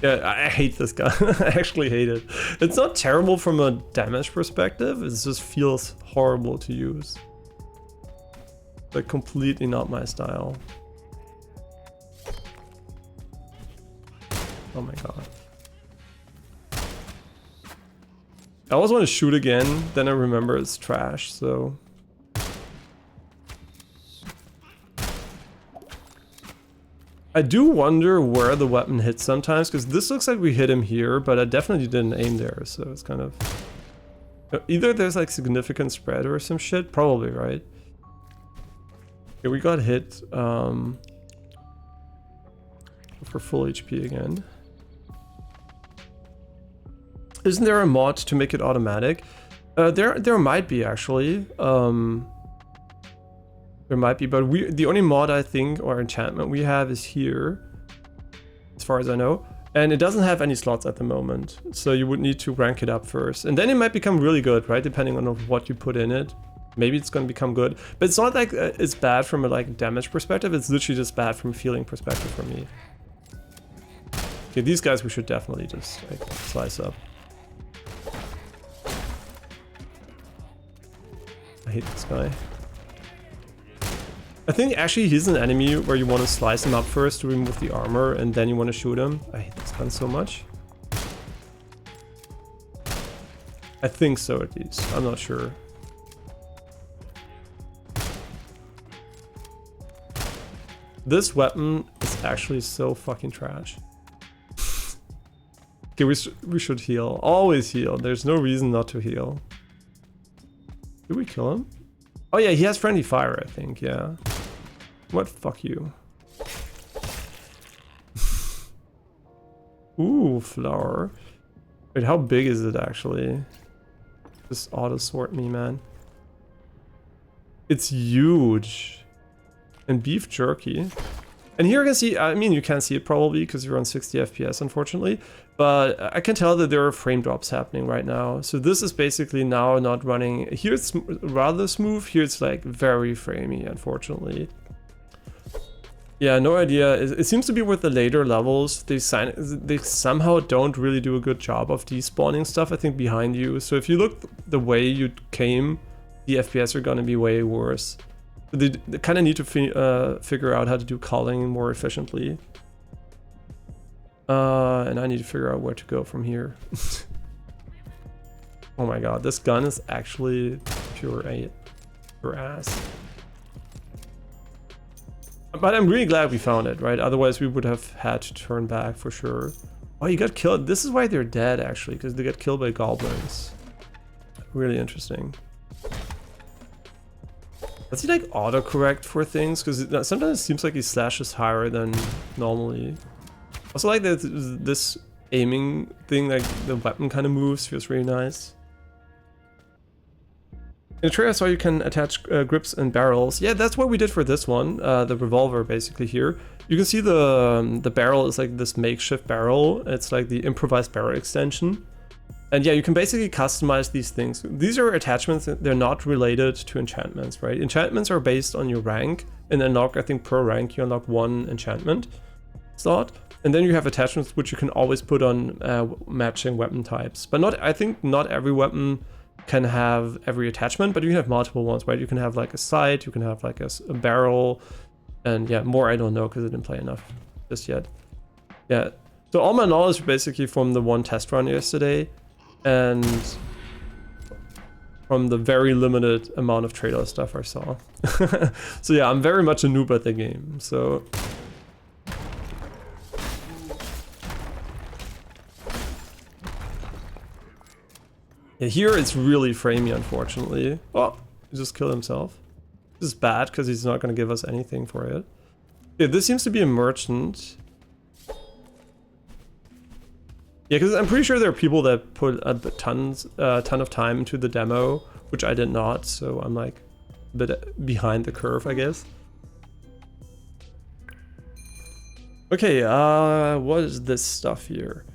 Yeah, I hate this gun. I actually hate it. It's not terrible from a damage perspective, it just feels horrible to use. Like completely not my style. Oh my god. I always want to shoot again, then I remember it's trash, so... I do wonder where the weapon hits sometimes, because this looks like we hit him here, but I definitely didn't aim there, so it's kind of... Either there's like significant spread or some shit, probably, right? Okay, we got hit for full HP again. Isn't there a mod to make it automatic? There might be actually. There might be, but the only mod I think or enchantment we have is here, as far as I know, and it doesn't have any slots at the moment. So you would need to rank it up first, and then it might become really good, right? Depending on what you put in it. Maybe it's going to become good, but it's not like it's bad from a like damage perspective. It's literally just bad from a feeling perspective for me. Okay, these guys we should definitely just like slice up. I hate this guy. I think actually he's an enemy where you want to slice him up first to remove the armor and then you want to shoot him. I hate this gun so much. I think so at least. I'm not sure. This weapon is actually so fucking trash. Okay, we should heal. Always heal. There's no reason not to heal. Did we kill him? Oh yeah, he has friendly fire, I think, yeah. What? Fuck you. Ooh, flower. Wait, how big is it actually? Just auto-sort me, man. It's huge. And beef jerky. And here you can see, I mean, you can't see it probably because you're on 60 FPS, unfortunately. But I can tell that there are frame drops happening right now. So this is basically now not running. Here it's rather smooth. Here it's like very framey, unfortunately. Yeah, no idea. It seems to be with the later levels, they somehow don't really do a good job of despawning stuff, I think, behind you. So if you look the way you came, the FPS are gonna be way worse. They kind of need to figure out how to do culling more efficiently. And I need to figure out where to go from here. Oh my god, this gun is actually pure ass. But I'm really glad we found it, right? Otherwise we would have had to turn back for sure. Oh, you got killed. This is why they're dead, actually, because they got killed by goblins. Really interesting. Does he like autocorrect for things? Because sometimes it seems like he slashes higher than normally. Also like this aiming thing, like the weapon kind of moves, feels really nice. In the trailer I saw you can attach grips and barrels. Yeah, that's what we did for this one, the revolver basically here. You can see the barrel is like this makeshift barrel. It's like the improvised barrel extension. And yeah, you can basically customize these things. These are attachments, they're not related to enchantments, right? Enchantments are based on your rank, and unlock, I think per rank you unlock one enchantment slot. And then you have attachments which you can always put on matching weapon types. But I think not every weapon can have every attachment, but you can have multiple ones, right? You can have like a sight, you can have like a barrel, and yeah, more I don't know because I didn't play enough just yet. Yeah, so all my knowledge basically from the one test run yesterday, and from the very limited amount of trailer stuff I saw. So yeah, I'm very much a noob at the game, so... Yeah, here it's really framey, unfortunately. Oh, he just killed himself. This is bad because he's not going to give us anything for it. Yeah, this seems to be a merchant. Yeah, because I'm pretty sure there are people that put a ton of time into the demo, which I did not, so I'm like a bit behind the curve, I guess. Okay, what is this stuff here?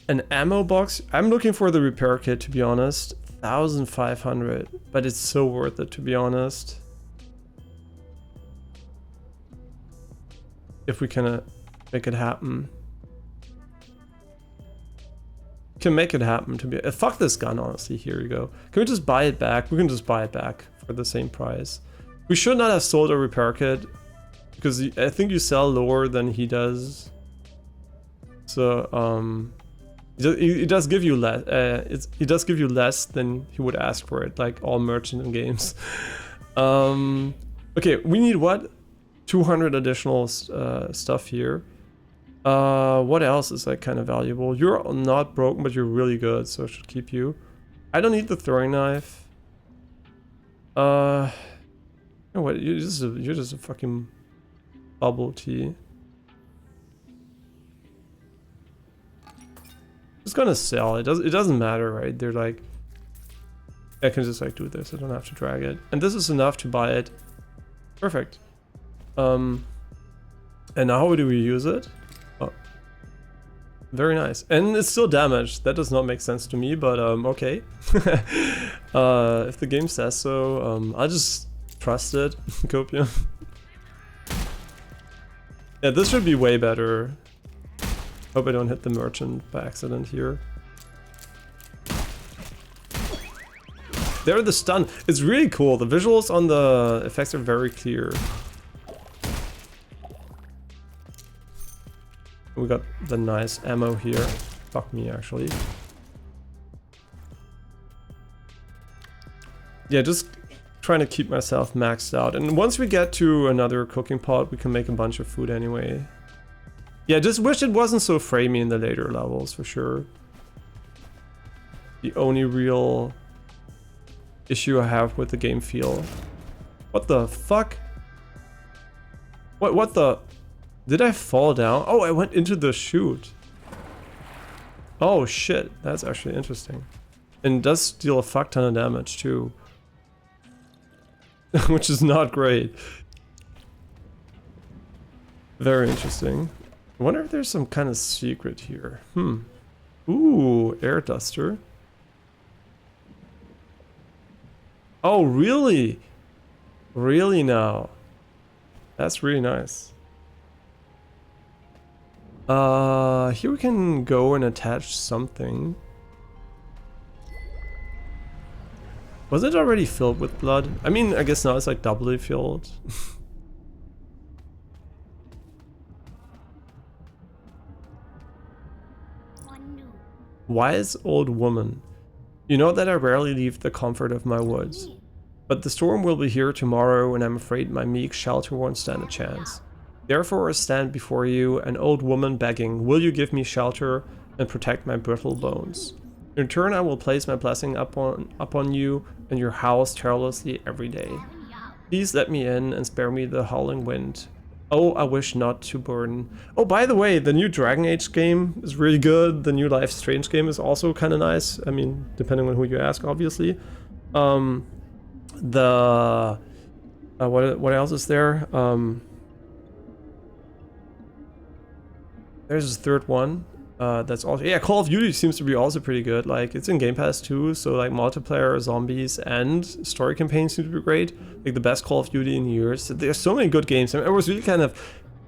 An ammo box. I'm looking for the repair kit, to be honest. 1,500, but it's so worth it, to be honest. If we can make it happen. Can make it happen, to be... fuck this gun, honestly. Here you go. Can we just buy it back? We can just buy it back for the same price. We should not have sold a repair kit because I think you sell lower than he does. So it does give you less. It does give you less than he would ask for it, like all merchant in games. Okay, we need what? 200 additional stuff here. What else is like kind of valuable? You're not broken, but you're really good, so I should keep you. I don't need the throwing knife. You know what? You're just a fucking bubble tea. Just gonna sell. It doesn't matter, right? They're like, I can just like do this. I don't have to drag it, and this is enough to buy it. Perfect. And now how do we use it? Oh, very nice. And it's still damaged. That does not make sense to me, but okay. If the game says so, I'll just trust it. Copium. Yeah, this should be way better. Hope I don't hit the merchant by accident here. There, the stun. It's really cool. The visuals on the effects are very clear. We got the nice ammo here. Fuck me, actually. Yeah, just trying to keep myself maxed out. And once we get to another cooking pot, we can make a bunch of food anyway. Yeah, just wish it wasn't so framey in the later levels, for sure. The only real issue I have with the game feel. What the fuck? What the... Did I fall down? Oh, I went into the chute. Oh shit, that's actually interesting. And it does deal a fuck ton of damage too. Which is not great. Very interesting. I wonder if there's some kind of secret here. Ooh, air duster. Oh, really? Really now? That's really nice. Here we can go and attach something. Was it already filled with blood? I mean, I guess now it's like doubly filled. Wise old woman. You know that I rarely leave the comfort of my woods. But the storm will be here tomorrow, and I'm afraid my meek shelter won't stand a chance. Therefore I stand before you, an old woman begging, will you give me shelter and protect my brittle bones? In return I will place my blessing upon you and your house tirelessly every day. Please let me in and spare me the howling wind. Oh, I wish not to burn. Oh, by the way, the new Dragon Age game is really good. The new Life is Strange game is also kind of nice. I mean, depending on who you ask, obviously. What else is there? There's a third one. That's also, yeah, Call of Duty seems to be also pretty good. Like, it's in Game Pass too, so like multiplayer, zombies, and story campaigns seem to be great. Like the best Call of Duty in years. There's so many good games. I mean, it was really kind of,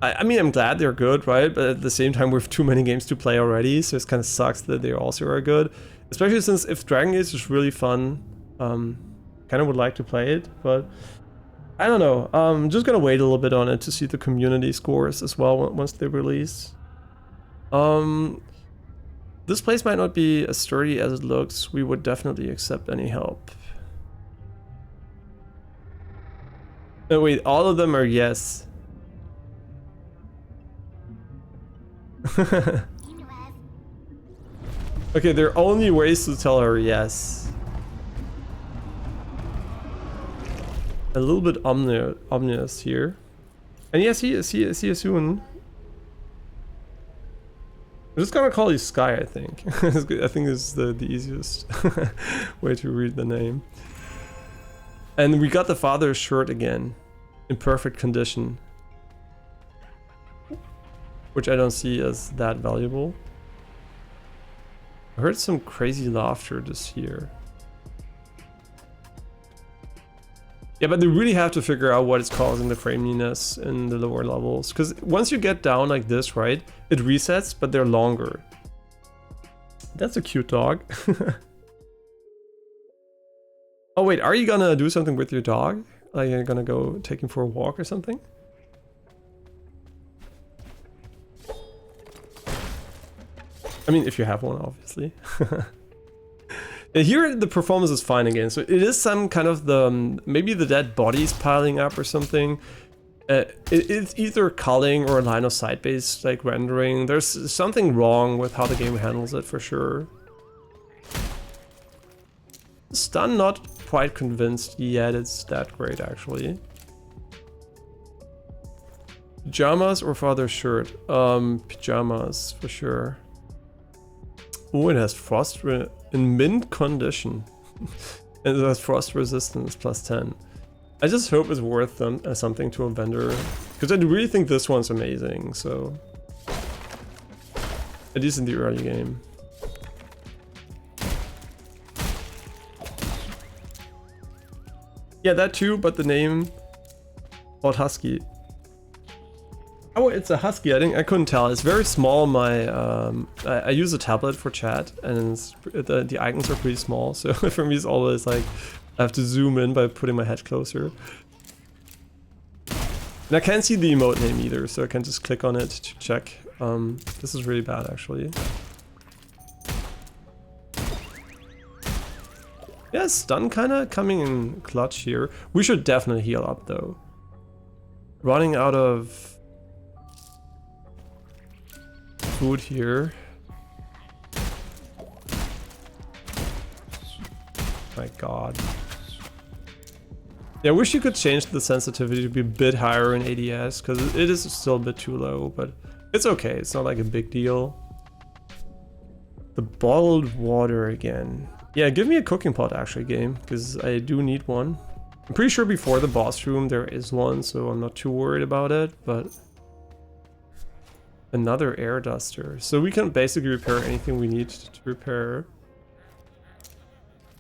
I mean, I'm glad they're good, right? But at the same time, we have too many games to play already, so it kind of sucks that they also are good. Especially since if Dragon Age is really fun, kind of would like to play it, but I don't know. I'm just gonna wait a little bit on it to see the community scores as well once they release. This place might not be as sturdy as it looks. We would definitely accept any help. Oh wait, all of them are yes. Okay, there are only ways to tell her yes. A little bit ominous here. And yes, see you soon. I'm just gonna call you Sky, I think. I think this is the easiest way to read the name. And we got the father's shirt again, in perfect condition. Which I don't see as that valuable. I heard some crazy laughter just here. Yeah, but they really have to figure out what is causing the framiness in the lower levels. Because once you get down like this, right, it resets, but they're longer. That's a cute dog. Oh wait, are you gonna do something with your dog? Like you're gonna go take him for a walk or something? I mean, if you have one, obviously. Yeah, here the performance is fine again, so it is some kind of the maybe the dead bodies piling up or something. It's either culling or line of sight based like rendering. There's something wrong with how the game handles it for sure. Stun, not quite convinced yet it's that great actually. Pajamas or father's shirt? Pajamas for sure. Oh, it has frost in mint condition. And it has frost resistance +10. I just hope it's worth something to a vendor, because I really think this one's amazing. So at least in the early game. Yeah, that too, but the name called Husky. Oh, it's a Husky. I couldn't tell. It's very small. My I use a tablet for chat, and the icons are pretty small. So for me, it's always like I have to zoom in by putting my head closer. And I can't see the emote name either, so I can just click on it to check. This is really bad, actually. Yeah, stun kind of coming in clutch here. We should definitely heal up though. Running out of food here. My god. Yeah, I wish you could change the sensitivity to be a bit higher in ADS, because it is still a bit too low, but it's okay. It's not like a big deal. The bottled water again. Yeah, give me a cooking pot actually, game, because I do need one. I'm pretty sure before the boss room there is one, so I'm not too worried about it, but another air duster. So we can basically repair anything we need to repair.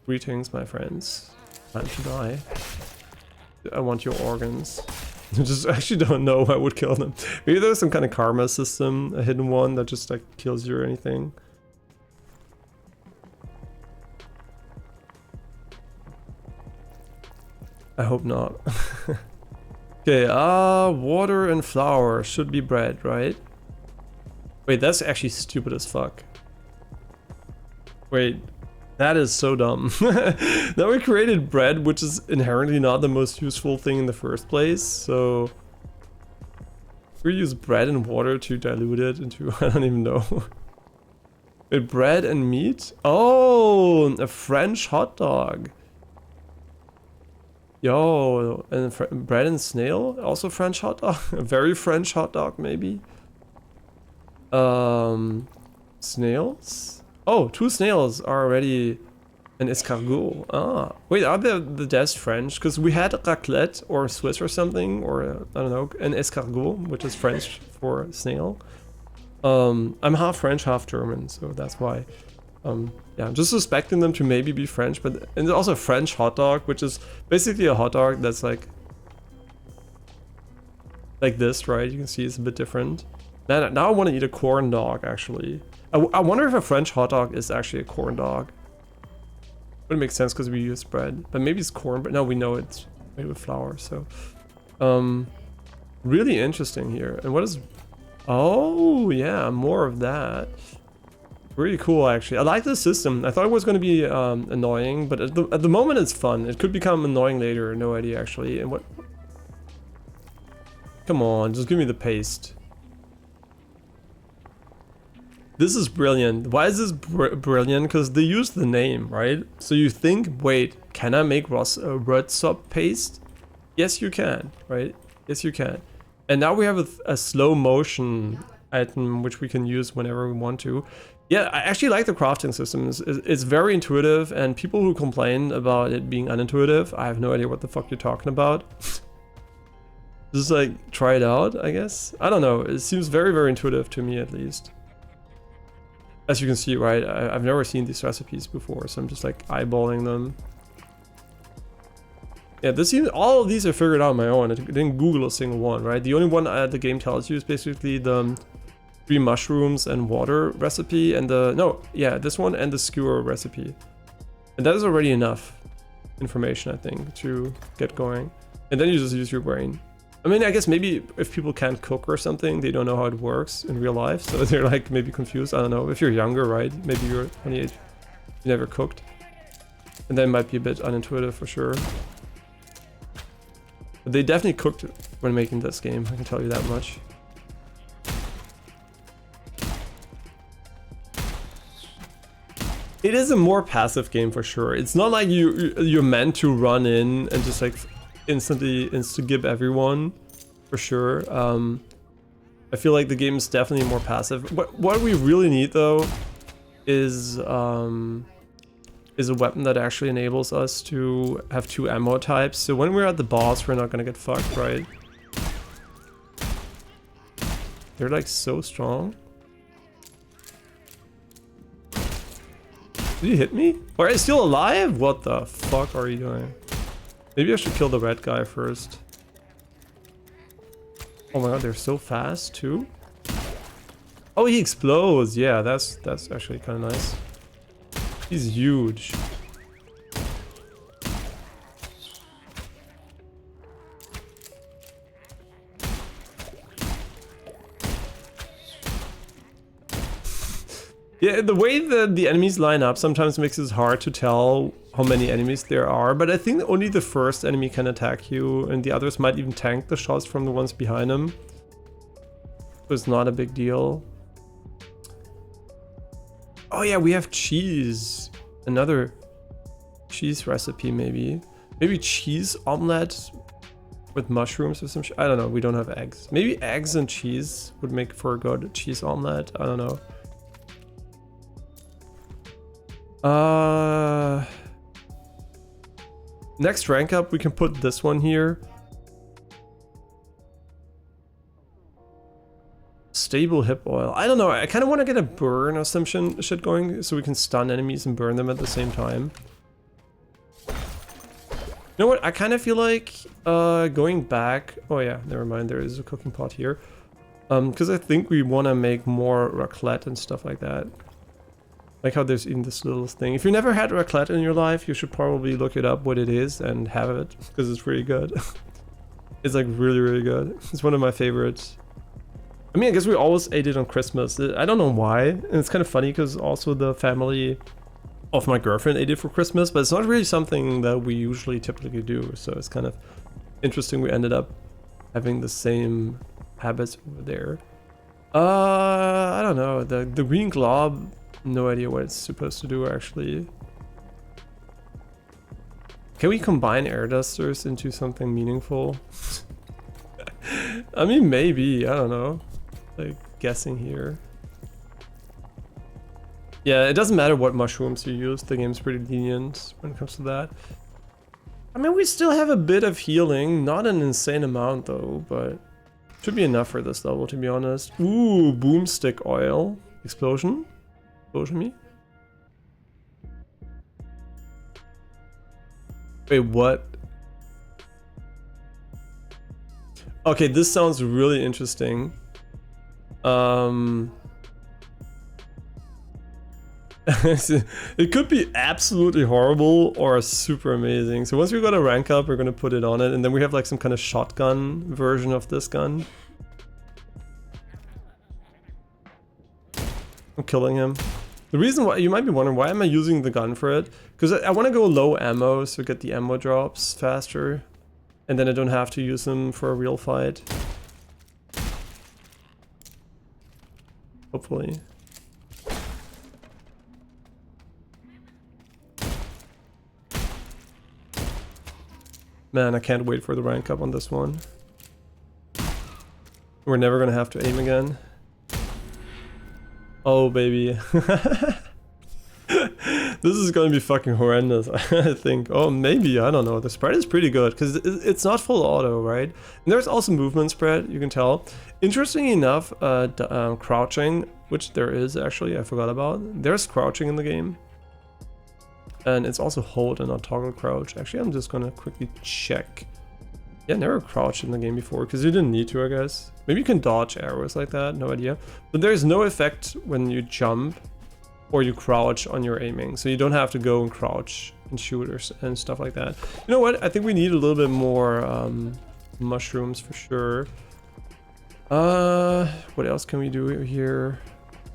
Greetings, my friends. Time to die. I want your organs. I just actually don't know who I would kill them. Maybe there's some kind of karma system, a hidden one that just like kills you or anything. I hope not. Okay, water and flour should be bread, right? Wait, that's actually stupid as fuck. Wait, that is so dumb. Now we created bread, which is inherently not the most useful thing in the first place, so we use bread and water to dilute it into, I don't even know. Wait, bread and meat? Oh, a French hot dog. Yo, and bread and snail? Also French hot dog? A very French hot dog, maybe? Snails? Oh, 2 snails are already an escargot. Ah, wait, are the Des French? Because we had raclette or Swiss or something, or I don't know, an escargot, which is French for snail. I'm half French, half German, so that's why. Yeah, I'm just suspecting them to maybe be French, but and there's also a French hot dog, which is basically a hot dog that's like this, right? You can see it's a bit different. Now I want to eat a corn dog, actually. I wonder if a French hot dog is actually a corn dog. Would make sense because we use bread, but maybe it's corn. But no, we know it's made with flour. So, really interesting here. And what is? Oh yeah, more of that. Really cool, actually. I like this system. I thought it was going to be annoying, but at the moment it's fun. It could become annoying later. No idea, actually. And what? Come on, just give me the paste. This is brilliant. Why is this brilliant? Because they use the name, right? So you think, wait, can I make red sop paste? Yes, you can, right? Yes, you can. And now we have a slow motion item, which we can use whenever we want to. Yeah, I actually like the crafting system. It's very intuitive, and people who complain about it being unintuitive, I have no idea what the fuck you're talking about. Just like, try it out, I guess. I don't know. It seems very, very intuitive to me, at least. As you can see, right, I've never seen these recipes before, so I'm just like eyeballing them. Yeah, this seems, all of these I figured out on my own. I didn't Google a single one, right? The only one the game tells you is basically the 3 mushrooms and water recipe, and this one and the skewer recipe. And that is already enough. information, I think, to get going. And then you just use your brain. I mean, I guess maybe if people can't cook or something, they don't know how it works in real life, so they're like maybe confused. I don't know. If you're younger, right? Maybe you're 28, you never cooked. And that might be a bit unintuitive for sure. But they definitely cooked when making this game, I can tell you that much. It is a more passive game for sure. It's not like you're meant to run in and just like instantly insta-gib everyone, for sure. I feel like the game is definitely more passive. What we really need though is a weapon that actually enables us to have 2 ammo types. So when we're at the boss, we're not gonna get fucked, right? They're like so strong. Did you hit me? Are you still alive? What the fuck are you doing? Maybe I should kill the red guy first. Oh my god, they're so fast too. Oh, he explodes. Yeah, that's actually kind of nice. He's huge. Yeah, the way that the enemies line up sometimes makes it hard to tell how many enemies there are, but I think only the first enemy can attack you, and the others might even tank the shots from the ones behind them. So it's not a big deal. Oh yeah, we have cheese. Another cheese recipe maybe. Maybe cheese omelette with mushrooms or some shit. I don't know, we don't have eggs. Maybe eggs and cheese would make for a good cheese omelette. I don't know. Next rank up, we can put this one here. Stable hip oil. I don't know, I kind of want to get a burn or some shit going so we can stun enemies and burn them at the same time. You know what, I kind of feel like going back... Oh yeah, never mind, there is a cooking pot here. Because I think we want to make more raclette and stuff like that. Like how there's even this little thing. If you never had raclette in your life, you should probably look it up what it is and have it, because it's really good. It's like really, really good. It's one of my favorites. I mean, I guess we always ate it on Christmas. I don't know why. And it's kind of funny because also the family of my girlfriend ate it for Christmas, but it's not really something that we usually typically do. So it's kind of interesting we ended up having the same habits over there. I don't know. The green glob, no idea what it's supposed to do actually. Can we combine air dusters into something meaningful? I mean, maybe, I don't know. Like, guessing here. Yeah, it doesn't matter what mushrooms you use, the game's pretty lenient when it comes to that. I mean, we still have a bit of healing, not an insane amount though, but should be enough for this level, to be honest. Ooh, boomstick oil. Explosion? Explosion me? Wait, what? Okay, this sounds really interesting. It could be absolutely horrible or super amazing. So once we got a rank up, we're gonna put it on it, and then we have like some kind of shotgun version of this gun. I'm killing him. The reason why, you might be wondering, why am I using the gun for it? Because I want to go low ammo, so get the ammo drops faster. And then I don't have to use them for a real fight. Hopefully. Man, I can't wait for the rank up on this one. We're never gonna have to aim again. Oh, baby. This is gonna be fucking horrendous, I think. Oh, maybe, I don't know. The spread is pretty good, because it's not full auto, right? And there's also movement spread, you can tell. Interestingly enough, crouching, which there is actually, I forgot about. There's crouching in the game. And it's also hold and not toggle crouch. Actually, I'm just gonna quickly check. Yeah, never crouched in the game before, because you didn't need to, I guess. Maybe you can dodge arrows like that, no idea. But there's no effect when you jump or you crouch on your aiming. So you don't have to go and crouch and shooters and stuff like that. You know what? I think we need a little bit more mushrooms for sure. What else can we do here?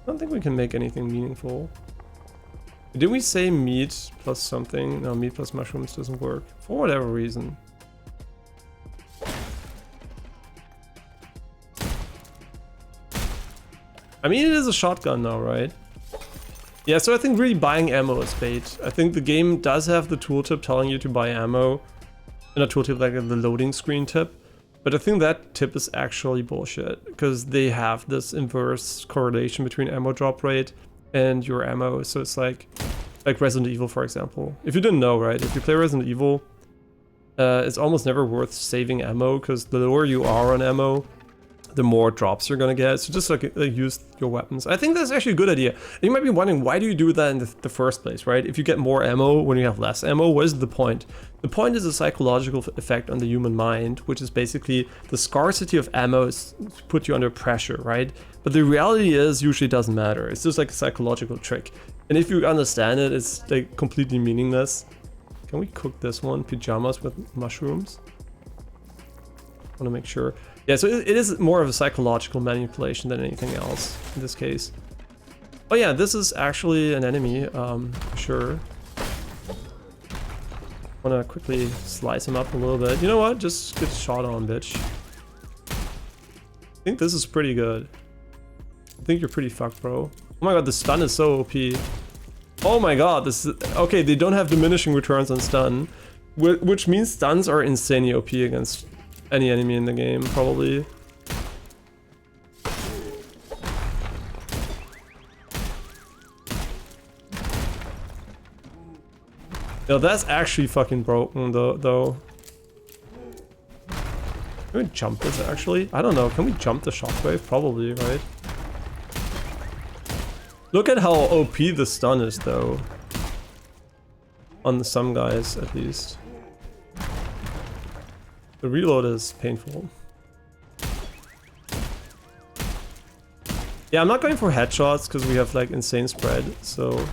I don't think we can make anything meaningful. Did we say meat plus something? No, meat plus mushrooms doesn't work for whatever reason. I mean, it is a shotgun now, right? Yeah, so I think really buying ammo is bait. I think the game does have the tooltip telling you to buy ammo. Not tooltip, like the loading screen tip. But I think that tip is actually bullshit, because they have this inverse correlation between ammo drop rate and your ammo. So it's like Resident Evil, for example. If you didn't know, right? If you play Resident Evil, it's almost never worth saving ammo, because the lower you are on ammo, the more drops you're gonna get. So just like use your weapons. I think that's actually a good idea. And you might be wondering, why do you do that in the first place, right? If you get more ammo when you have less ammo, what is the point? The point is a psychological effect on the human mind, which is basically the scarcity of ammo is to put you under pressure, right? But the reality is usually doesn't matter. It's just like a psychological trick. And if you understand it, it's like completely meaningless. Can we cook this one? Pajamas with mushrooms? I want to make sure. Yeah, so it is more of a psychological manipulation than anything else in this case. Oh yeah, this is actually an enemy, for sure. Wanna quickly slice him up a little bit. You know what? Just get shot on, bitch. I think this is pretty good. I think you're pretty fucked, bro. Oh my god, the stun is so OP. Oh my god, this is... Okay, they don't have diminishing returns on stun, which means stuns are insanely OP against any enemy in the game, probably. Yo, that's actually fucking broken, though. Can we jump this, actually? I don't know. Can we jump the shockwave? Probably, right? Look at how OP the stun is, though. On some guys, at least. The reload is painful. Yeah, I'm not going for headshots because we have like insane spread, so...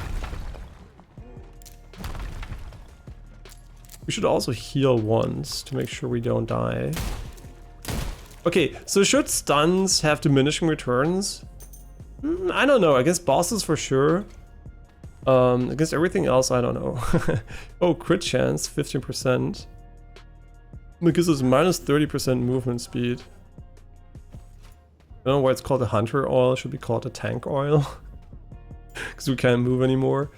We should also heal once to make sure we don't die. Okay, so should stuns have diminishing returns? I don't know, against bosses for sure. Against everything else, I don't know. Oh, crit chance, 15%. It gives us minus 30% movement speed. I don't know why it's called a hunter oil, it should be called a tank oil. Because we can't move anymore.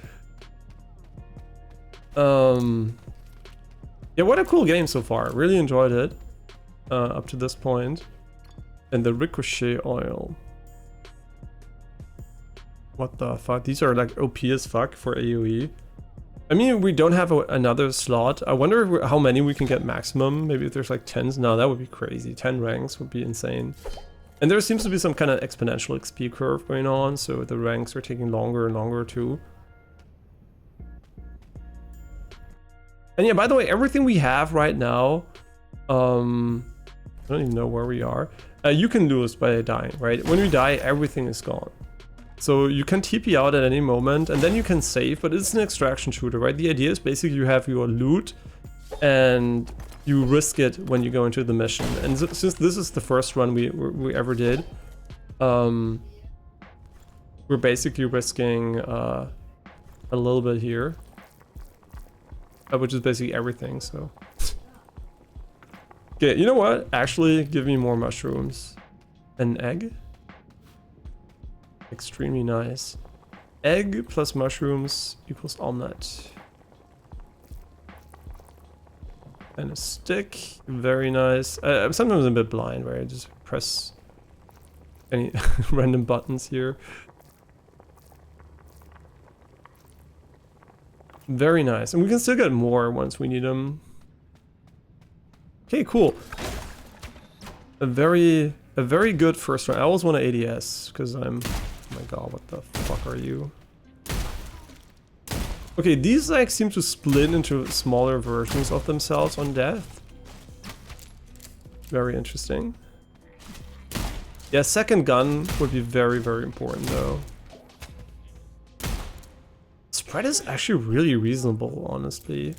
Yeah, what a cool game so far. Really enjoyed it. Up to this point. And the ricochet oil. What the fuck? These are like OP as fuck for AoE. I mean, we don't have another slot. I wonder how many we can get maximum. Maybe if there's like 10s. No, that would be crazy. 10 ranks would be insane. And there seems to be some kind of exponential XP curve going on, so the ranks are taking longer and longer too. And yeah, by the way, everything we have right now, I don't even know where we are. You can lose by dying, right? When we die, everything is gone. So you can TP out at any moment and then you can save, but it's an extraction shooter, right? The idea is basically you have your loot and you risk it when you go into the mission. And since this is the first run we ever did, we're basically risking a little bit here, which is basically everything, so. Okay, you know what? Actually, give me more mushrooms. An egg? Extremely nice. Egg plus mushrooms equals omelette. And a stick. Very nice. I'm sometimes a bit blind where I just press any random buttons here. Very nice. And we can still get more once we need them. Okay, cool. A very good first round. I always want an ADS because I'm... Oh my god, what the fuck are you? Okay, these like seem to split into smaller versions of themselves on death. Very interesting. Yeah, second gun would be very, very important though. Bread is actually really reasonable, honestly.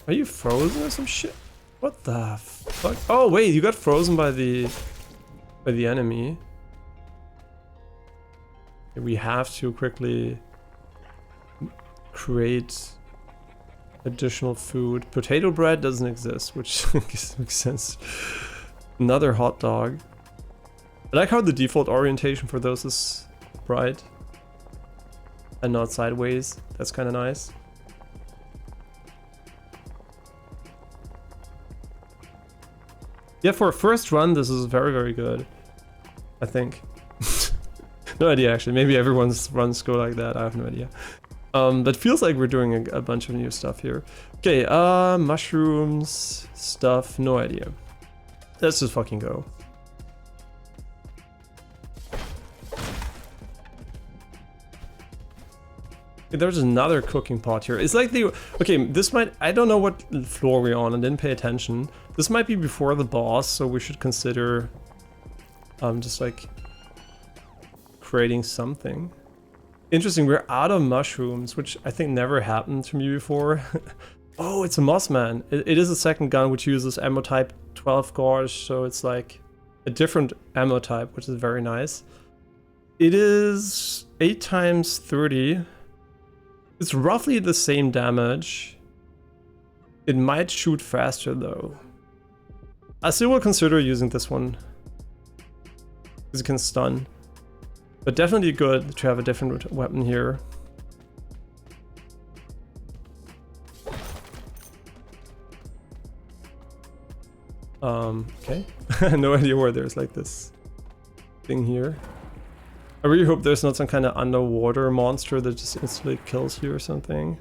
Are you frozen or some shit? What the fuck? Oh wait, you got frozen by the enemy. We have to quickly create additional food. Potato bread doesn't exist, which makes sense. Another hot dog. I like how the default orientation for those is right and not sideways. That's kind of nice. Yeah, for a first run, this is very, very good. I think. No idea, actually. Maybe everyone's runs go like that. I have no idea. But feels like we're doing a bunch of new stuff here. Okay, mushrooms, stuff, no idea. Let's just fucking go. Okay, there's another cooking pot here. It's like the... Okay, this might... I don't know what floor we're on. I didn't pay attention. This might be before the boss, so we should consider... just like... creating something. Interesting, we're out of mushrooms, which I think never happened to me before. Oh, it's a Mossman. It is a second gun which uses ammo type 12 gauge, so it's like a different ammo type, which is very nice. It is 8 times 30. It's roughly the same damage. It might shoot faster though. I still will consider using this one, because it can stun. But definitely good to have a different weapon here. Okay. No idea where there's like this thing here. I really hope there's not some kind of underwater monster that just instantly kills you or something.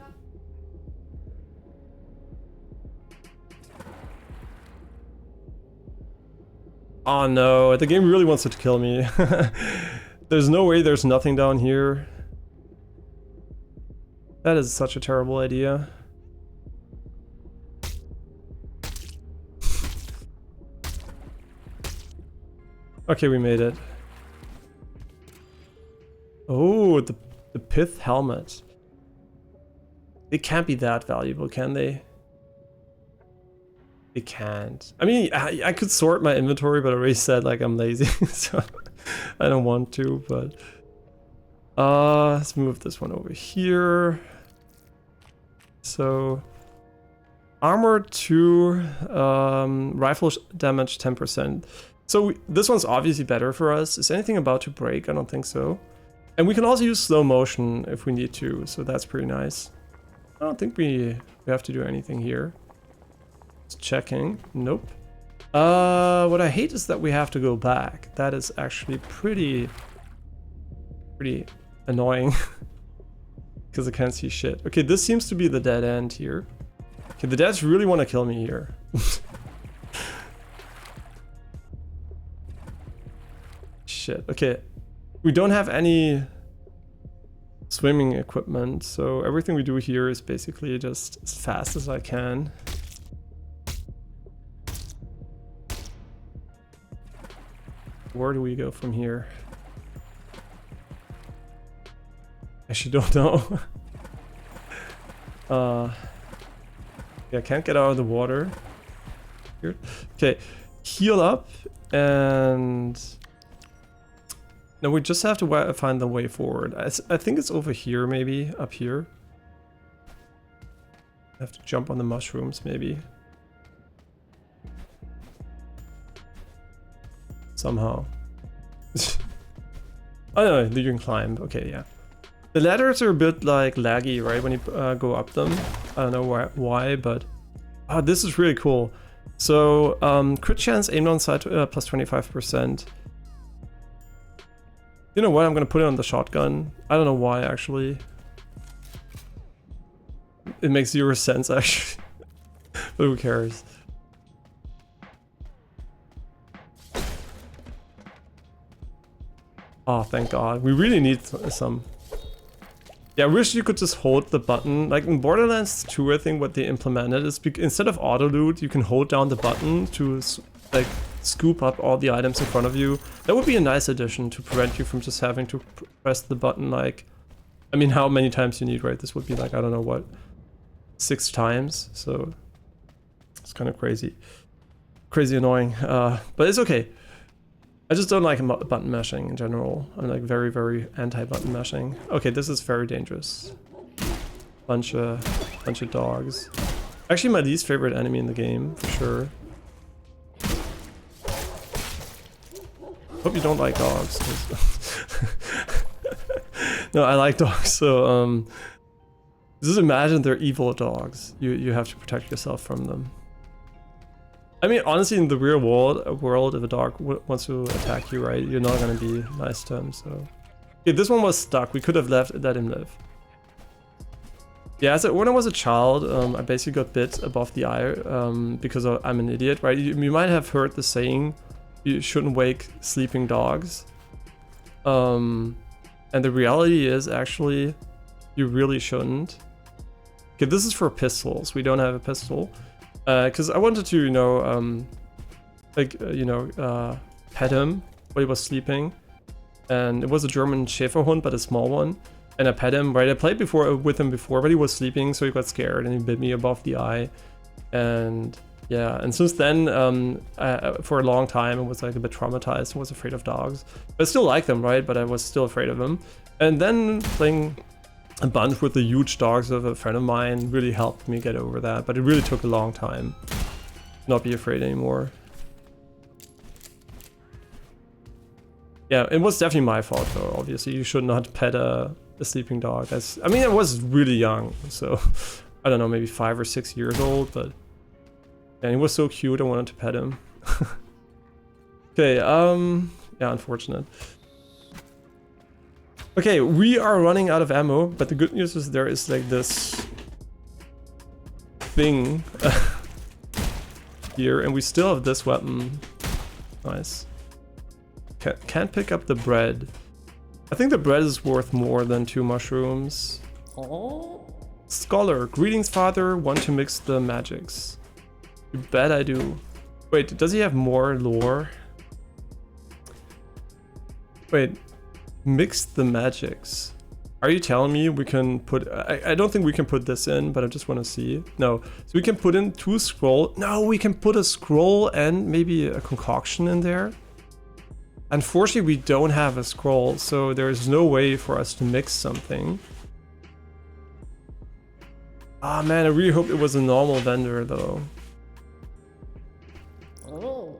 Oh no, the game really wants to kill me. There's no way there's nothing down here. That is such a terrible idea. Okay, we made it. Oh, the pith helmet. It can't be that valuable, can they? It can't. I mean, I could sort my inventory, but I already said like I'm lazy, so I don't want to, but let's move this one over here. So armor 2, rifle damage 10%. So this one's obviously better for us. Is anything about to break? I don't think so. And we can also use slow motion if we need to, so that's pretty nice. I don't think we have to do anything here. Just checking. Nope. What I hate is that we have to go back. That is actually pretty annoying. Because I can't see shit. Okay, this seems to be the dead end here. Okay, the deads really want to kill me here. Shit. Okay. We don't have any swimming equipment, so everything we do here is basically just as fast as I can. Where do we go from here? Actually don't know. Yeah, I can't get out of the water. Here. Okay, heal up and... No, we just have to find the way forward. I think it's over here, maybe, up here. I have to jump on the mushrooms, maybe. Somehow. Oh no, you can climb. Okay, yeah. The ladders are a bit like laggy, right, when you go up them. I don't know why, but... Oh, this is really cool. So, crit chance aimed on sight plus 25%. You know what, I'm gonna put it on the shotgun. I don't know why, actually. It makes zero sense, actually. But who cares? Oh, thank God. We really need some. Yeah, I wish you could just hold the button. Like in Borderlands 2, I think what they implemented is instead of auto loot, you can hold down the button to like scoop up all the items in front of you. That would be a nice addition to prevent you from just having to press the button like, I mean, how many times you need, right? This would be like, I don't know what, 6 times. So it's kind of crazy annoying, but it's okay. I just don't like button mashing in general. I'm like very, very anti-button mashing. Okay, this is very dangerous. Bunch of dogs. Actually, my least favorite enemy in the game, for sure. Hope you don't like dogs. No, I like dogs. So, just imagine they're evil dogs. You have to protect yourself from them. I mean, honestly, in the real world, if a dog wants to attack you, right, you're not gonna be nice to him. So, yeah, this one was stuck. We could have let him live. Yeah, so when I was a child, I basically got bit above the eye because I'm an idiot, right? You might have heard the saying, you shouldn't wake sleeping dogs. And the reality is actually, you really shouldn't. Okay, this is for pistols. We don't have a pistol. Because I wanted to, you know, pet him while he was sleeping. And it was a German Schäferhund, but a small one. And I pet him, right? I played with him before, but he was sleeping, so he got scared and he bit me above the eye. And yeah, and since then, for a long time, I was like a bit traumatized and was afraid of dogs. But I still like them, right? But I was still afraid of them. And then playing a bunch with the huge dogs of a friend of mine really helped me get over that. But it really took a long time to not be afraid anymore. Yeah, it was definitely my fault though, obviously. You should not pet a sleeping dog. I mean, I was really young, so I don't know, maybe 5 or 6 years old, but yeah, he was so cute, I wanted to pet him. Okay, yeah, unfortunate. Okay, we are running out of ammo, but the good news is there is like this thing here, and we still have this weapon. Nice. Can't pick up the bread. I think the bread is worth more than 2 mushrooms. Oh. Scholar, greetings father, want to mix the magics. You bet I do. Wait, does he have more lore? Wait, mix the magics. Are you telling me we can put... I don't think we can put this in, but I just want to see. No, so we can put in 2 scroll. No, we can put a scroll and maybe a concoction in there. Unfortunately, we don't have a scroll, so there's no way for us to mix something. Ah, man, I really hope it was a normal vendor, though. Oh.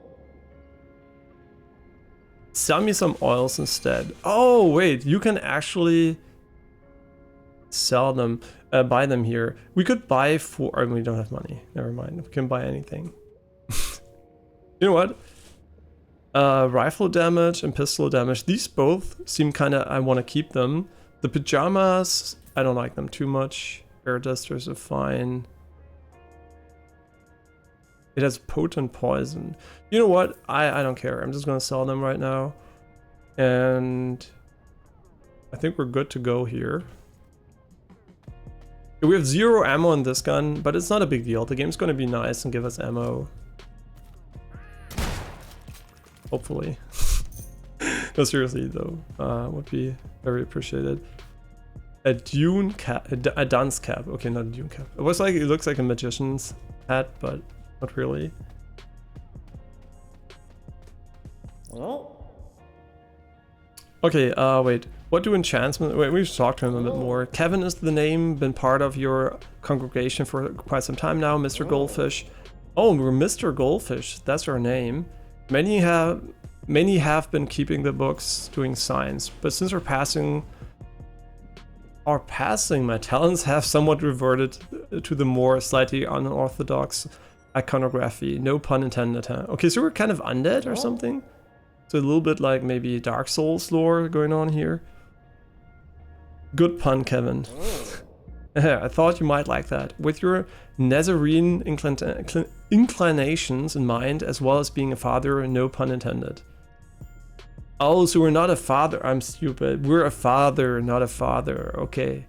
Sell me some oils instead. Oh, wait, you can actually sell them, buy them here. We could buy for... I mean, we don't have money. Never mind. We can buy anything. You know what? Rifle damage and pistol damage. These both seem kind of... I want to keep them. The pajamas, I don't like them too much. Air dusters are fine. It has potent poison. You know what? I don't care. I'm just going to sell them right now. And I think we're good to go here. We have 0 ammo on this gun, but it's not a big deal. The game's going to be nice and give us ammo. Hopefully. No, seriously though, would be very appreciated. A dune cap, a dunce cap. Okay, not a dune cap. It looks like a magician's hat, but not really. Oh. Okay, wait. What do enchantments... Wait, we've talked to him a bit more. Kevin is the name, been part of your congregation for quite some time now, Mr. Goldfish. Oh, we're Mr. Goldfish, that's our name. Many have been keeping the books, doing science, but since we're passing, my talents have somewhat reverted to the more slightly unorthodox iconography. No pun intended, huh? Okay, so we're kind of undead or something? So a little bit like maybe Dark Souls lore going on here. Good pun, Kevin. I thought you might like that. With your Nazarene inclinations in mind, as well as being a father, no pun intended. Oh, so we're not a father. I'm stupid. We're a father, not a father. Okay.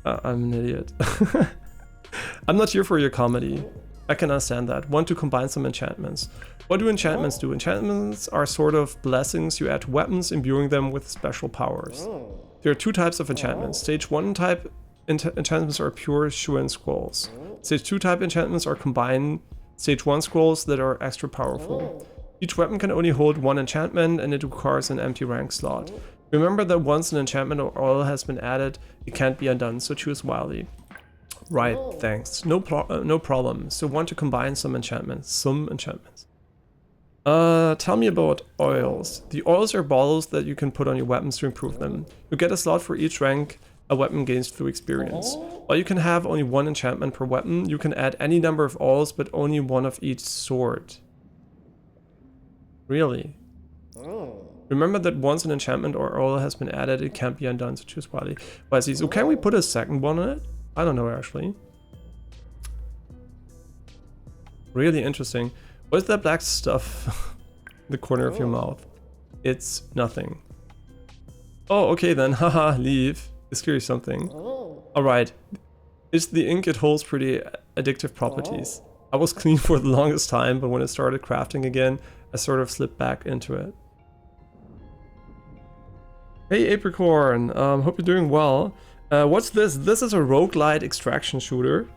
I'm an idiot. I'm not here for your comedy. I can understand that. Want to combine some enchantments. What do enchantments do? Enchantments are sort of blessings you add to weapons, imbuing them with special powers. There are two types of enchantments. Stage 1 type enchantments are pure Shuan scrolls. Stage 2 type enchantments are combined Stage 1 scrolls that are extra powerful. Each weapon can only hold one enchantment and it requires an empty rank slot. Remember that once an enchantment or oil has been added, it can't be undone, so choose wisely. Right, thanks. No problem. So want to combine some enchantments. Tell me about oils. The oils are bottles that you can put on your weapons to improve them. You get a slot for each rank a weapon gains through experience. While you can have only one enchantment per weapon, you can add any number of oils, but only one of each sort. Really? Remember that once an enchantment or oil has been added, it can't be undone, so choose wisely. So can we put a second one on it? I don't know, actually. Really interesting. What is that black stuff in the corner of your mouth? It's nothing. Oh, okay then. Haha, leave. Is curious something. Alright. It's the ink, it holds pretty addictive properties. I was clean for the longest time, but when I started crafting again, I sort of slipped back into it. Hey Apricorn, hope you're doing well. What's this? This is a roguelite extraction shooter.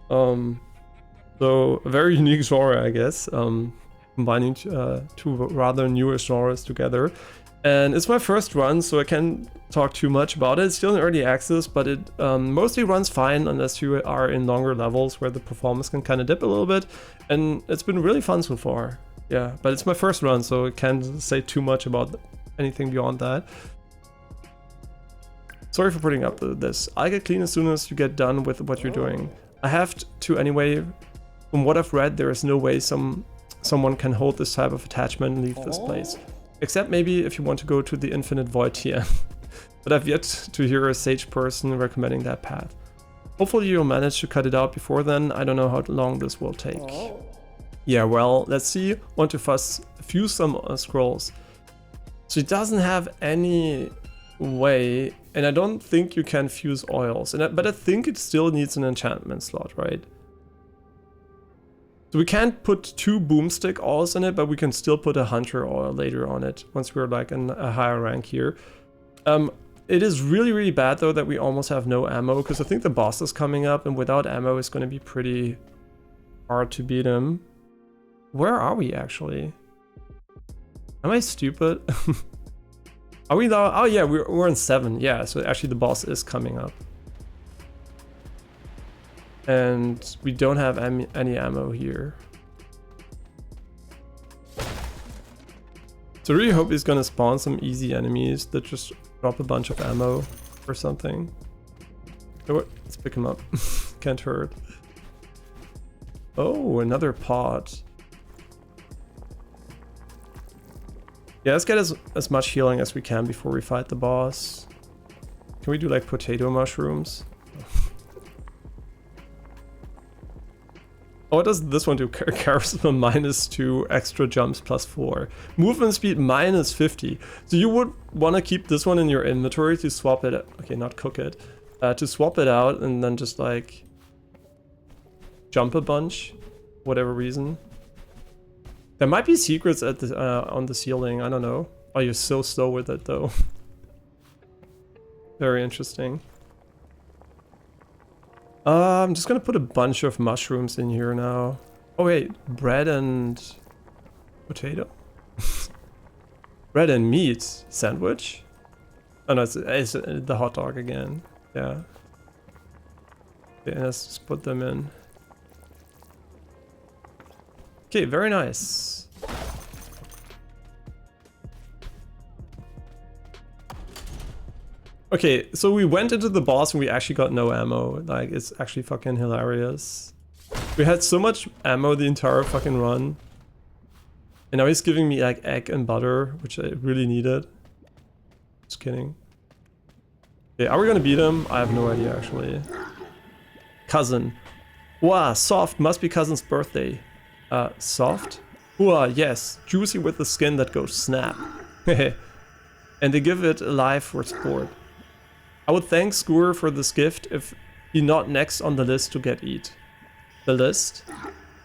So a very unique genre, I guess. Combining two rather newer genres together. And it's my first run, so I can't talk too much about it. It's still in early access, but it mostly runs fine unless you are in longer levels where the performance can kind of dip a little bit. And it's been really fun so far. Yeah, but it's my first run, so I can't say too much about anything beyond that. Sorry for putting up this. I get clean as soon as you get done with what you're doing. I have to anyway. From what I've read, there is no way someone can hold this type of attachment and leave this place. Except maybe if you want to go to the Infinite Void TM. But I've yet to hear a sage person recommending that path. Hopefully you'll manage to cut it out before then. I don't know how long this will take. Yeah, well, let's see. Want to fuse some scrolls. So it doesn't have any way, and I don't think you can fuse oils. But I think it still needs an enchantment slot, right? So we can't put two boomstick oils in it, but we can still put a hunter oil later on it once we're like in a higher rank here. It is really, really bad though that we almost have no ammo, because I think the boss is coming up, and without ammo it's going to be pretty hard to beat him. Where are we actually? Am I stupid? Are we though? Oh yeah, we're on 7. Yeah, so actually the boss is coming up. And we don't have any ammo here. So I really hope he's gonna spawn some easy enemies that just drop a bunch of ammo or something. Oh, let's pick him up. Can't hurt. Oh, another pot. Yeah, let's get as much healing as we can before we fight the boss. Can we do like potato mushrooms? Oh, what does this one do? Charisma -2, extra jumps +4. Movement speed -50. So you would want to keep this one in your inventory to swap it. Okay, not cook it. To swap it out and then just like jump a bunch, whatever reason. There might be secrets at the on the ceiling. I don't know. Oh, you're so slow with it though. Very interesting. I'm just gonna put a bunch of mushrooms in here now. Oh wait, bread and potato? Bread and meat sandwich? Oh no, it's the hot dog again. Yeah. Okay, let's just put them in. Okay, very nice. Okay, so we went into the boss and we actually got no ammo. Like, it's actually fucking hilarious. We had so much ammo the entire fucking run. And now he's giving me like egg and butter, which I really needed. Just kidding. Okay, are we gonna beat him? I have no idea actually. Cousin. Wow, soft, must be cousin's birthday. Soft? Wow, yes, juicy with the skin that goes snap. And they give it alive for sport. I would thank Skewer for this gift if he not next on the list to get eat. The list?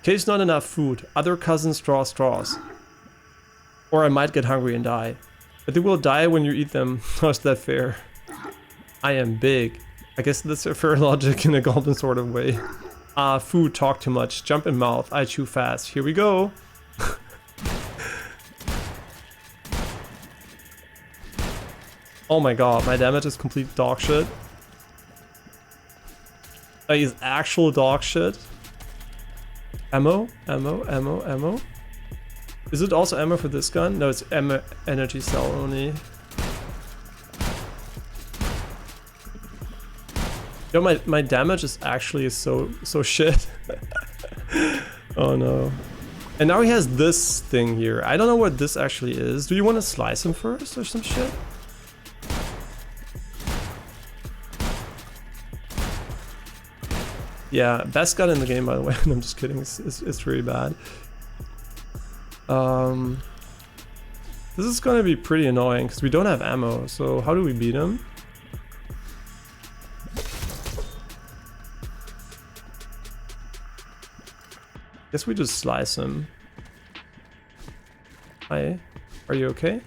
case not enough food. Other cousins draw straws. Or I might get hungry and die. But they will die when you eat them. How's that fair? I am big. I guess that's a fair logic in a goblin sort of way. Food, talk too much. Jump in mouth. I chew fast. Here we go. Oh my god, my damage is complete dog shit. Like, is actual dog shit. Ammo, ammo, ammo, ammo. Is it also ammo for this gun? No, it's ammo, energy cell only. Yo, my damage is actually so shit. Oh no. And now he has this thing here. I don't know what this actually is. Do you want to slice him first or some shit? Yeah, best gun in the game, by the way. I'm just kidding. It's really bad. This is gonna be pretty annoying because we don't have ammo. So how do we beat him? Guess we just slice him. Hi, are you okay?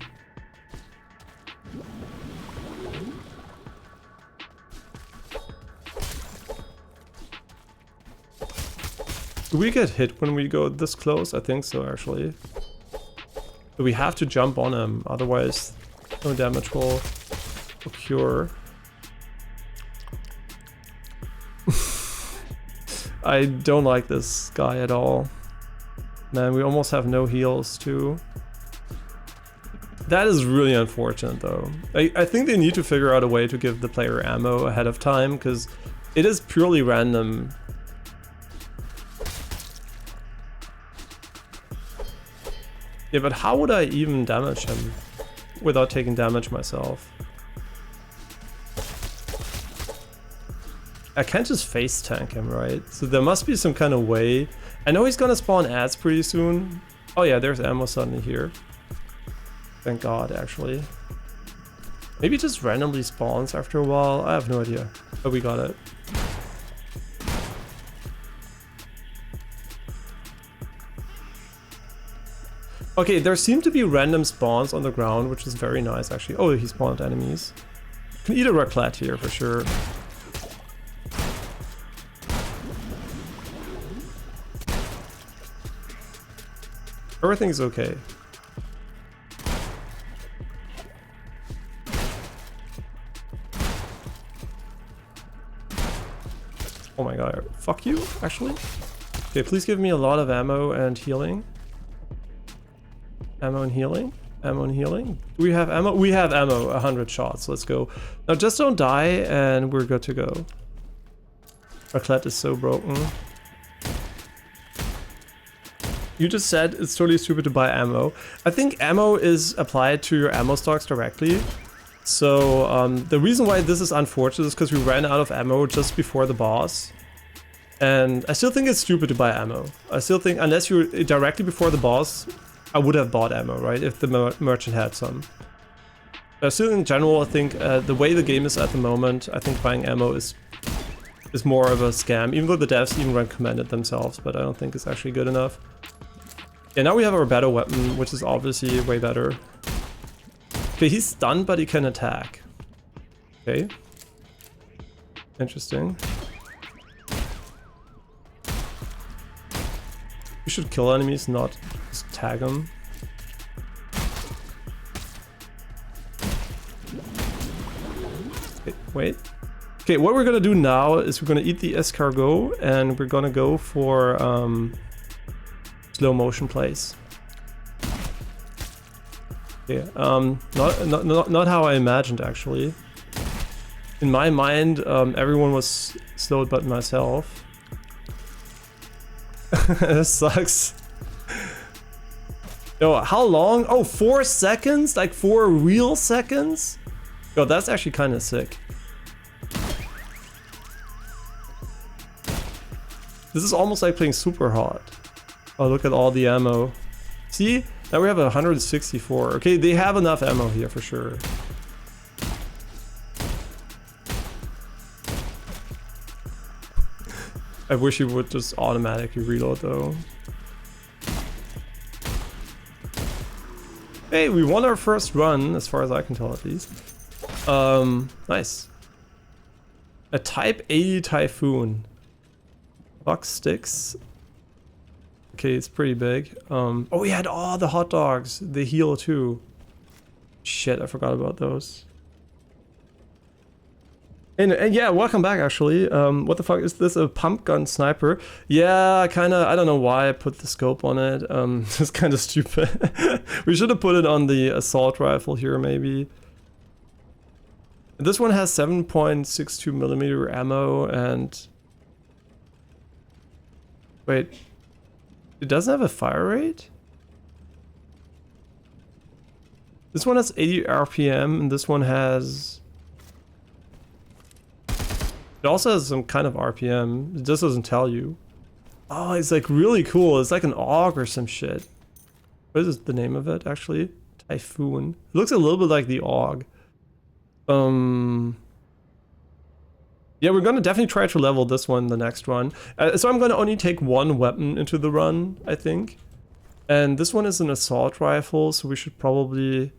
Do we get hit when we go this close? I think so, actually. But we have to jump on him, otherwise no damage will occur. I don't like this guy at all. Man, we almost have no heals too. That is really unfortunate though. I think they need to figure out a way to give the player ammo ahead of time, because it is purely random. Yeah, but how would I even damage him without taking damage myself? I can't just face tank him, right? So there must be some kind of way. I know he's gonna spawn ads pretty soon. Oh yeah, there's ammo suddenly here. Thank God, actually. Maybe it just randomly spawns after a while. I have no idea, but we got it. Okay, there seem to be random spawns on the ground, which is very nice, actually. Oh, he spawned enemies. Can eat a raclette here for sure. Everything's okay. Oh my god, fuck you, actually. Okay, please give me a lot of ammo and healing. Ammo and healing? Ammo and healing? Do we have ammo? We have ammo, 100 shots, let's go. Now just don't die and we're good to go. Raclette is so broken. You just said it's totally stupid to buy ammo. I think ammo is applied to your ammo stocks directly. So the reason why this is unfortunate is because we ran out of ammo just before the boss. And I still think it's stupid to buy ammo. I still think unless you're directly before the boss, I would have bought ammo, right? If the merchant had some. But still in general, I think the way the game is at the moment, I think buying ammo is more of a scam. Even though the devs even recommend it themselves, but I don't think it's actually good enough. Yeah, now we have our battle weapon, which is obviously way better. Okay, he's stunned, but he can attack. Okay. Interesting. We should kill enemies, not just tag them. Okay, wait. Okay, what we're gonna do now is we're gonna eat the escargot, and we're gonna go for slow motion plays. Yeah, not how I imagined actually. In my mind, everyone was slowed but myself. This sucks. Yo, how long? Oh, 4 seconds? Like 4 real seconds? Yo, that's actually kind of sick. This is almost like playing super hot. Oh, look at all the ammo. See? Now we have 164. Okay, they have enough ammo here for sure. I wish he would just automatically reload though. Hey, we won our first run, as far as I can tell at least. Nice. A Type 80 Typhoon. Box sticks. Okay, it's pretty big. Oh, we had all the hot dogs. They heal too. Shit, I forgot about those. And yeah, welcome back actually. What the fuck is this? A pump gun sniper? Yeah, I don't know why I put the scope on it. It's kind of stupid. We should have put it on the assault rifle here maybe. This one has 7.62 millimeter ammo and... Wait. It doesn't have a fire rate? This one has 80 RPM and this one has... It also has some kind of RPM. It just doesn't tell you. Oh, it's like really cool. It's like an AUG or some shit. What is the name of it actually? Typhoon. It looks a little bit like the AUG. Yeah, we're gonna definitely try to level this one the next run. So I'm gonna only take one weapon into the run, I think. And this one is an assault rifle, so we should probably...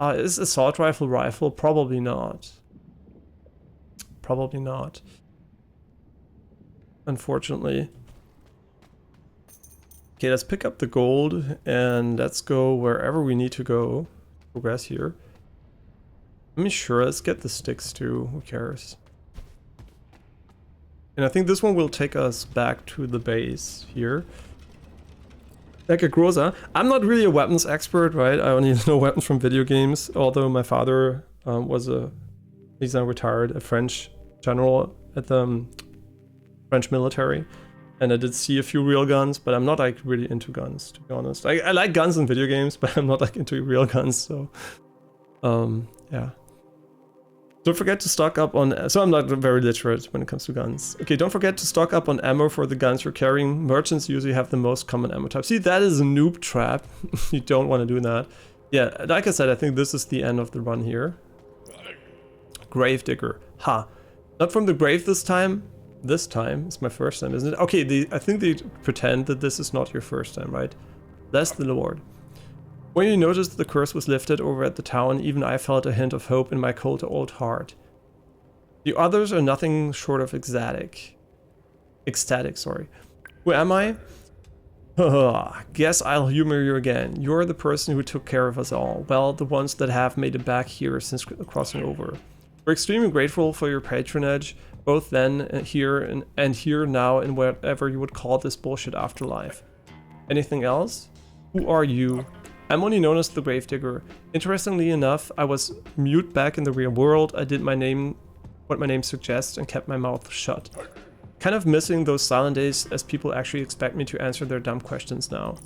is assault rifle? Probably not. Probably not. Unfortunately. Okay, let's pick up the gold and let's go wherever we need to go. Progress here. Let me sure, let's get the sticks too, who cares. And I think this one will take us back to the base here. Like a Groza. I'm not really a weapons expert, right? I only know weapons from video games, although my father he's now retired, a French general at the French military. And I did see a few real guns, but I'm not like really into guns, to be honest. I like guns in video games, but I'm not like into real guns, so... yeah. Don't forget to stock up on... So I'm not very literate when it comes to guns. Okay, don't forget to stock up on ammo for the guns you're carrying. Merchants usually have the most common ammo type. See, that is a noob trap. You don't want to do that. Yeah, like I said, I think this is the end of the run here. Gravedigger. Ha. Not from the grave this time. This time. It's my first time, isn't it? Okay, I think they pretend that this is not your first time, right? Bless the Lord. When you noticed the curse was lifted over at the town, even I felt a hint of hope in my cold old heart. The others are nothing short of ecstatic. Ecstatic, sorry. Who am I? Guess I'll humor you again. You're the person who took care of us all. Well, the ones that have made it back here since crossing over. We're extremely grateful for your patronage, both then and here now in whatever you would call this bullshit afterlife. Anything else? Who are you? I'm only known as the Gravedigger. Interestingly enough, I was mute back in the real world. I did what my name suggests and kept my mouth shut. Kind of missing those silent days as people actually expect me to answer their dumb questions now.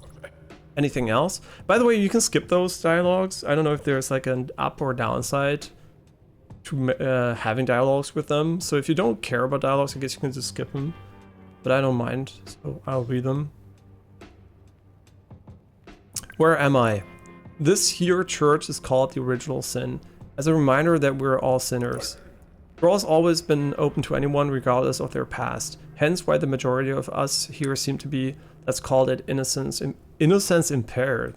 Anything else? By the way, you can skip those dialogues. I don't know if there's like an up or downside to having dialogues with them. So if you don't care about dialogues, I guess you can just skip them. But I don't mind, so I'll read them. Where am I? This here church is called the Original Sin, as a reminder that we're all sinners. The door's always been open to anyone regardless of their past, hence why the majority of us here seem to be, let's call it, innocence impaired.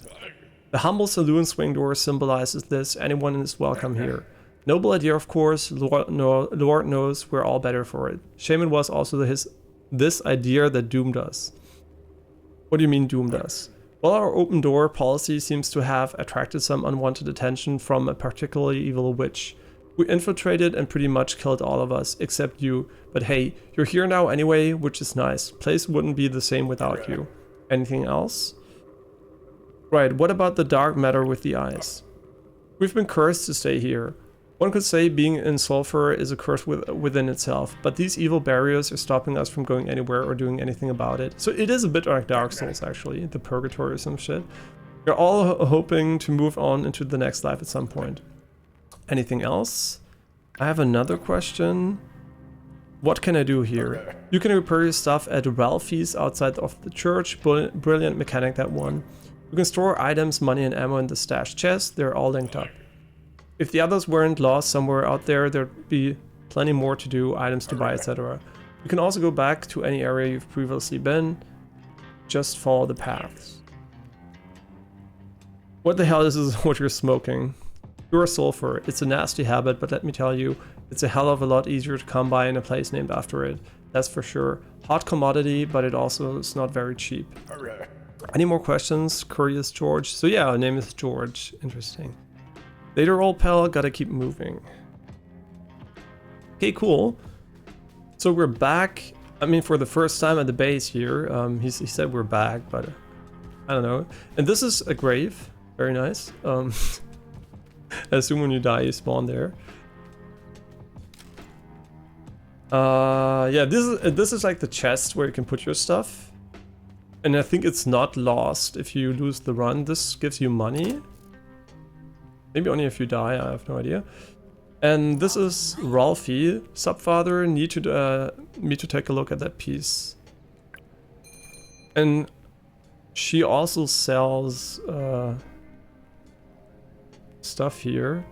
The humble saloon swing door symbolizes this. Anyone is welcome here. Noble idea, of course. Lord knows we're all better for it. Shame it was also this idea that doomed us. What do you mean doomed us? Well, our open door policy seems to have attracted some unwanted attention from a particularly evil witch. We infiltrated and pretty much killed all of us, except you. But hey, you're here now anyway, which is nice. Place wouldn't be the same without you. Anything else? Right, what about the dark matter with the eyes? We've been cursed to stay here. One could say being in Sulfur is a curse within itself, but these evil barriers are stopping us from going anywhere or doing anything about it. So it is a bit like Dark Souls actually, the purgatory or some shit. We're all hoping to move on into the next life at some point. Anything else? I have another question. What can I do here? You can repair your stuff at Ralphie's outside of the church. Brilliant mechanic, that one. You can store items, money and ammo in the stash chest. They're all linked up. If the others weren't lost somewhere out there, there'd be plenty more to do, items to buy, etc. You can also go back to any area you've previously been. Just follow the paths. What the hell is this what you're smoking? Pure sulfur. It's a nasty habit, but let me tell you, it's a hell of a lot easier to come by in a place named after it. That's for sure. Hot commodity, but it also is not very cheap. Any more questions? Curious George. So yeah, our name is George. Interesting. Later, old pal, gotta keep moving. Okay, cool. So we're back. I mean, for the first time at the base here. He said we're back, but I don't know. And this is a grave. Very nice. I assume when you die, you spawn there. Yeah, this is like the chest where you can put your stuff. And I think it's not lost if you lose the run. This gives you money. Maybe only if you die, I have no idea. And this is Ralphie, subfather, need to me to take a look at that piece. And she also sells stuff here.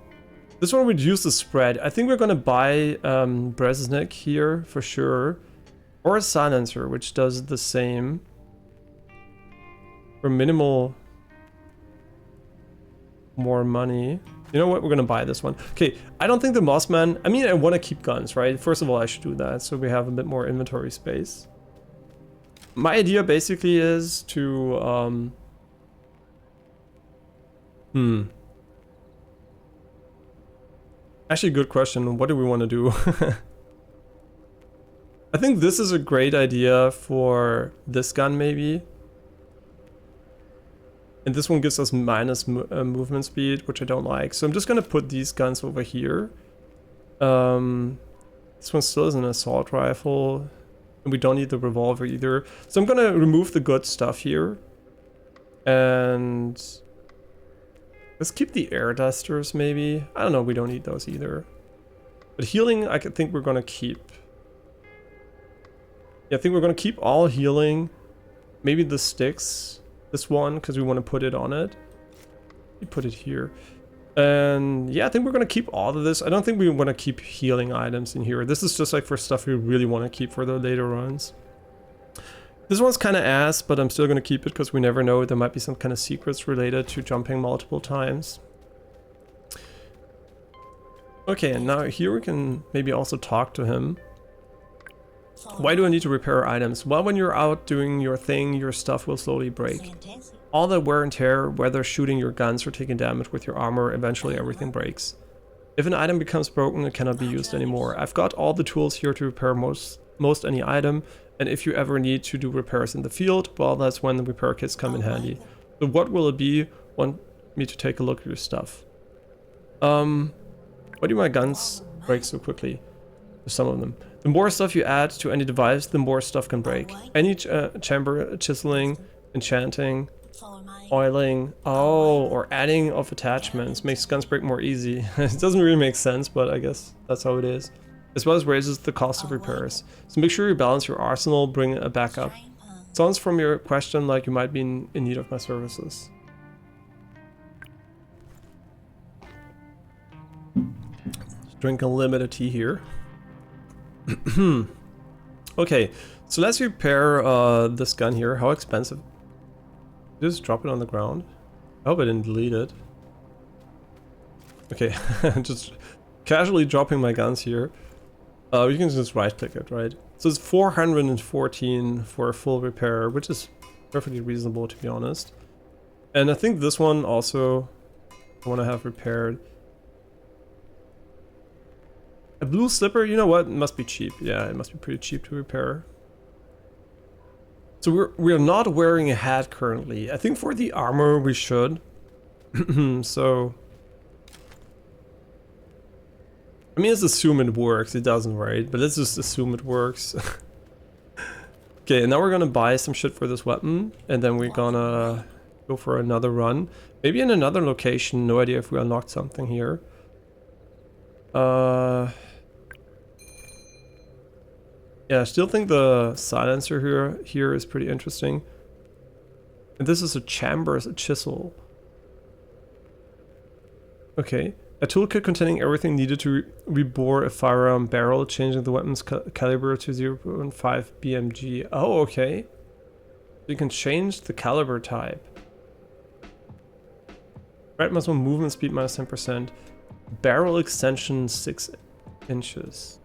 This one would use the spread. I think we're gonna buy Bresnik here for sure. Or a silencer, which does the same. For minimal more money. You know what? We're gonna buy this one. Okay, I don't think the Mossman... I mean, I want to keep guns, right? First of all, I should do that, so we have a bit more inventory space. My idea basically is to... Actually, good question. What do we want to do? I think this is a great idea for this gun, maybe. And this one gives us minus movement speed, which I don't like. So I'm just going to put these guns over here. This one still is an assault rifle. And we don't need the revolver either. So I'm going to remove the good stuff here. And let's keep the air dusters, maybe. I don't know, we don't need those either. But healing, I think we're going to keep. Yeah, I think we're going to keep all healing. Maybe the sticks. This one, because we want to put it on it. We put it here. And yeah, I think we're going to keep all of this. I don't think we want to keep healing items in here. This is just like for stuff we really want to keep for the later runs. This one's kind of ass, but I'm still going to keep it because we never know. There might be some kind of secrets related to jumping multiple times. Okay, and now here we can maybe also talk to him. Why do I need to repair items? Well, when you're out doing your thing, your stuff will slowly break. All the wear and tear, whether shooting your guns or taking damage with your armor, eventually everything breaks. If an item becomes broken, it cannot be used anymore. I've got all the tools here to repair most any item, and if you ever need to do repairs in the field, well, that's when the repair kits come in handy. So what will it be? Want me to take a look at your stuff. Why do my guns break so quickly? Some of them. The more stuff you add to any device, the more stuff can break. Any chamber chiseling, enchanting, oiling, or adding of attachments makes guns break more easy. It doesn't really make sense, but I guess that's how it is. As well as raises the cost of repairs. So make sure you balance your arsenal, bring a backup. Sounds from your question like you might be in need of my services. Drink a limited tea here. Okay, so let's repair this gun here. How expensive? Just drop it on the ground. I hope I didn't delete it. Okay, just casually dropping my guns here. You can just right click it, right? So it's 414 for a full repair, which is perfectly reasonable to be honest. And I think this one also I want to have repaired. A blue slipper, you know what? It must be cheap. Yeah, it must be pretty cheap to repair. So we're not wearing a hat currently. I think for the armor we should. So I mean, let's assume it works. It doesn't, right? But let's just assume it works. Okay, now we're gonna buy some shit for this weapon, and then we're gonna go for another run. Maybe in another location. No idea if we unlocked something here. Yeah, I still think the silencer here is pretty interesting. And this is a chamber, a chisel. Okay, A toolkit containing everything needed to rebore a firearm barrel, changing the weapon's caliber to 0.5 BMG. Oh, okay. You can change the caliber type. Right muscle movement speed minus 10%. Barrel extension 6 inches.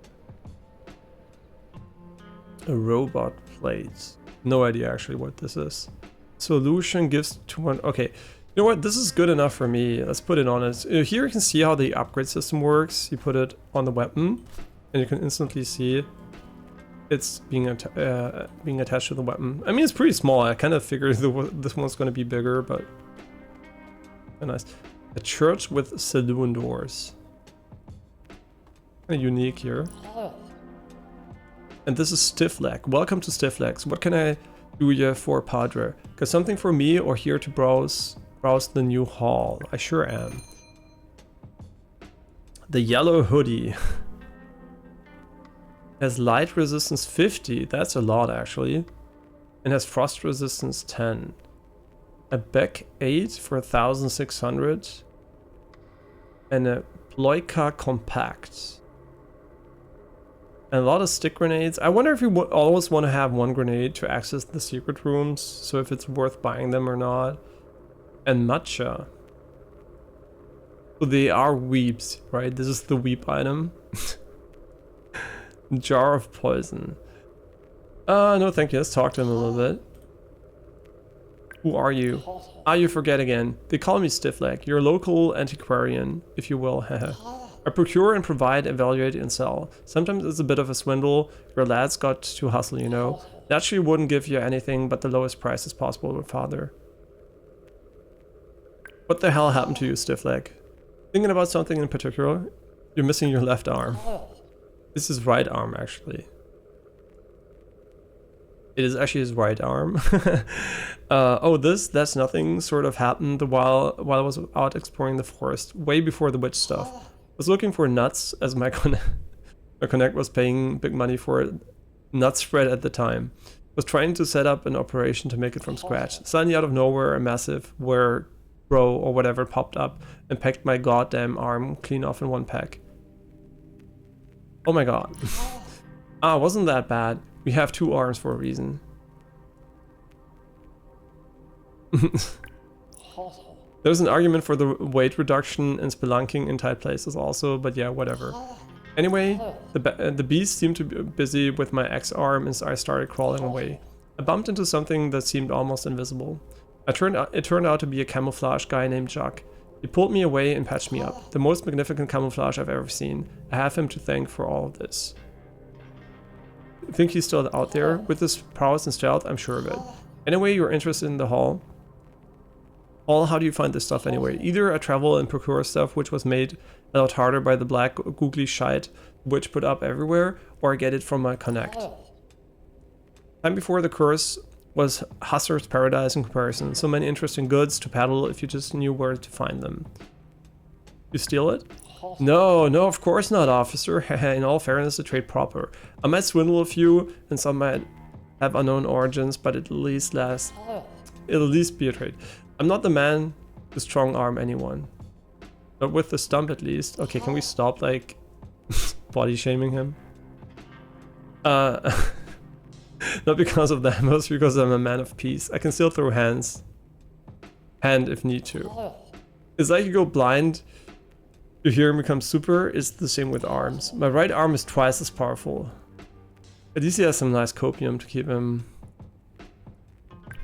A robot plate. No idea actually what this is. Solution gives 200. Okay. You know what? This is good enough for me. Let's put it on it. Here you can see how the upgrade system works. You put it on the weapon, and you can instantly see it's being attached to the weapon. I mean, it's pretty small. I kind of figured this one's going to be bigger, but nice. A church with saloon doors. Kind of unique here. And this is Stiff Leg. Welcome to Stiff Legs. What can I do here for Padre? Got something for me or here to browse the new hall? I sure am. The yellow hoodie has light resistance 50. That's a lot actually. And has frost resistance 10. A Beck 8 for 1600. And a Ploika compact. And a lot of stick grenades. I wonder if you always want to have one grenade to access the secret rooms. So if it's worth buying them or not. And matcha. So they are weeps, right? This is the weep item. Jar of poison. No thank you. Let's talk to him a little bit. Who are you? Ah, you forget again. They call me Stiffleg. You're a local antiquarian, if you will. I procure and provide, evaluate, and sell. Sometimes it's a bit of a swindle. Your lad's got to hustle, you know. Naturally wouldn't give you anything but the lowest prices possible with father. What the hell happened to you, Stiffleg? Thinking about something in particular? You're missing your left arm. This is right arm, actually. It is actually his right arm. Oh, that's nothing sort of happened while I was out exploring the forest, way before the witch stuff. I was looking for nuts, as my connect was paying big money for it. Nut spread at the time. Was trying to set up an operation to make it from scratch. Suddenly out of nowhere, a massive were bro or whatever popped up and pecked my goddamn arm clean off in one peck. Oh my god. Ah, wasn't that bad. We have two arms for a reason. There's an argument for the weight reduction and spelunking in tight places also, but yeah, whatever. Anyway, the beast seemed to be busy with my X-arm and I started crawling away. I bumped into something that seemed almost invisible. It turned out to be a camouflage guy named Jacques. He pulled me away and patched me up. The most magnificent camouflage I've ever seen. I have him to thank for all of this. Think he's still out there? With his prowess and stealth, I'm sure of it. Anyway, you're interested in the hall? Hall, how do you find this stuff anyway? Either I travel and procure stuff which was made a lot harder by the black googly shite which put up everywhere, or I get it from my connect. Time before the curse was hustler's paradise in comparison. So many interesting goods to peddle if you just knew where to find them. You steal it? No, of course not, officer. In all fairness, the trade proper. I might swindle a few, and some might have unknown origins, but it'll at least be a trade. I'm not the man to strong arm anyone. But with the stump at least. Okay, can we stop, like, body shaming him? Not because of that, mostly because I'm a man of peace. I can still throw hand if need to. It's like you go blind, you hear him become super. It's the same with arms. My right arm is twice as powerful. At least he has some nice copium to keep him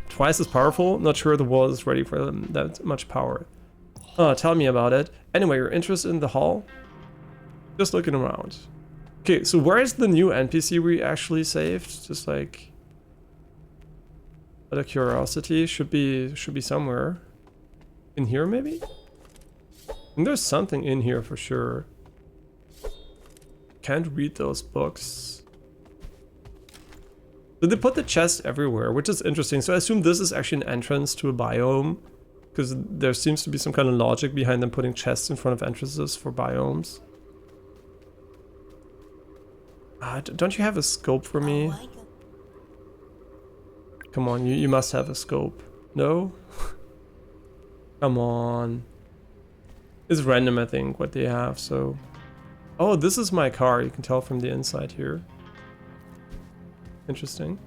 twice as powerful. Not sure the world is ready for that much power. Oh, tell me about it. Anyway, you're interested in the hall? Just looking around. Okay, so where is the new NPC we actually saved? Just like out of curiosity, should be somewhere in here maybe. And there's something in here for sure. Can't read those books. So they put the chest everywhere, which is interesting. So I assume this is actually an entrance to a biome, because there seems to be some kind of logic behind them putting chests in front of entrances for biomes. Don't you have a scope for me? Come on, you must have a scope. No? Come on. It's random, I think, what they have, so... Oh, this is my car, you can tell from the inside here. Interesting.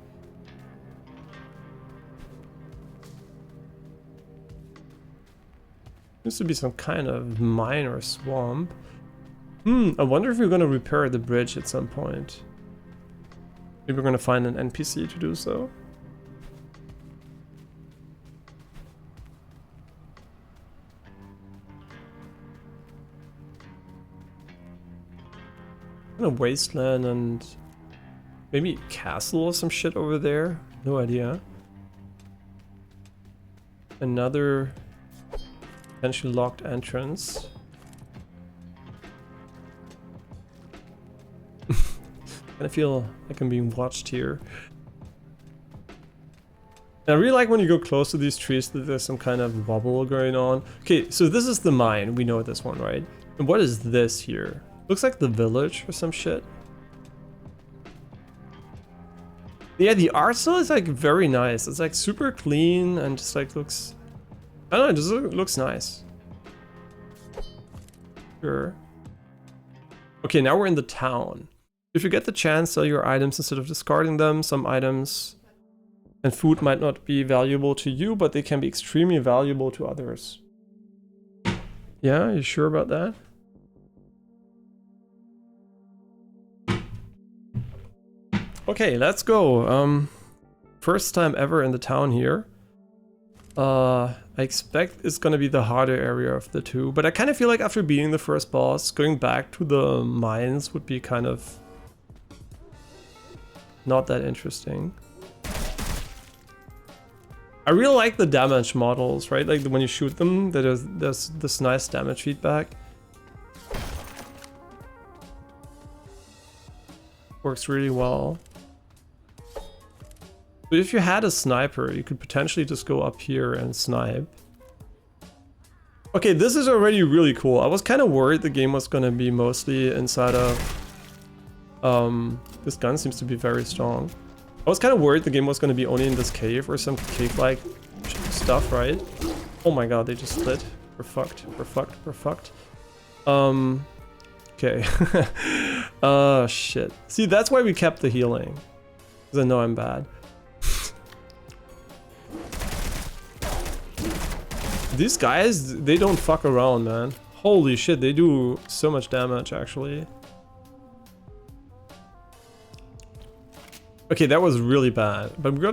Seems to be some kind of mine or swamp. I wonder if we're gonna repair the bridge at some point. Maybe we're gonna find an NPC to do so. A wasteland and maybe a castle or some shit over there. No idea. Another potentially locked entrance. I feel like I'm being watched here. And I really like when you go close to these trees that there's some kind of wobble going on. Okay, so this is the mine. We know this one, right? And what is this here? Looks like the village or some shit. Yeah, the art style is like very nice. It's like super clean and just like looks... I don't know, it just looks nice. Sure. Okay, now we're in the town. If you get the chance, sell your items instead of discarding them. Some items and food might not be valuable to you, but they can be extremely valuable to others. Yeah, you sure about that? Okay, let's go. First time ever in the town here. I expect it's gonna be the harder area of the two, but I kind of feel like after beating the first boss, going back to the mines would be kind of not that interesting. I really like the damage models, right? Like when you shoot them, there's this nice damage feedback. Works really well. But if you had a sniper, you could potentially just go up here and snipe. Okay, this is already really cool. I was kind of worried the game was gonna be mostly inside of... this gun seems to be very strong. I was kind of worried the game was gonna be only in this cave or some cave-like stuff, right? Oh my god, they just split. We're fucked. We're fucked. We're fucked. Okay. Shit. See, that's why we kept the healing. Because I know I'm bad. These guys, they don't fuck around, man. Holy shit, they do so much damage, actually. Okay, that was really bad. But we got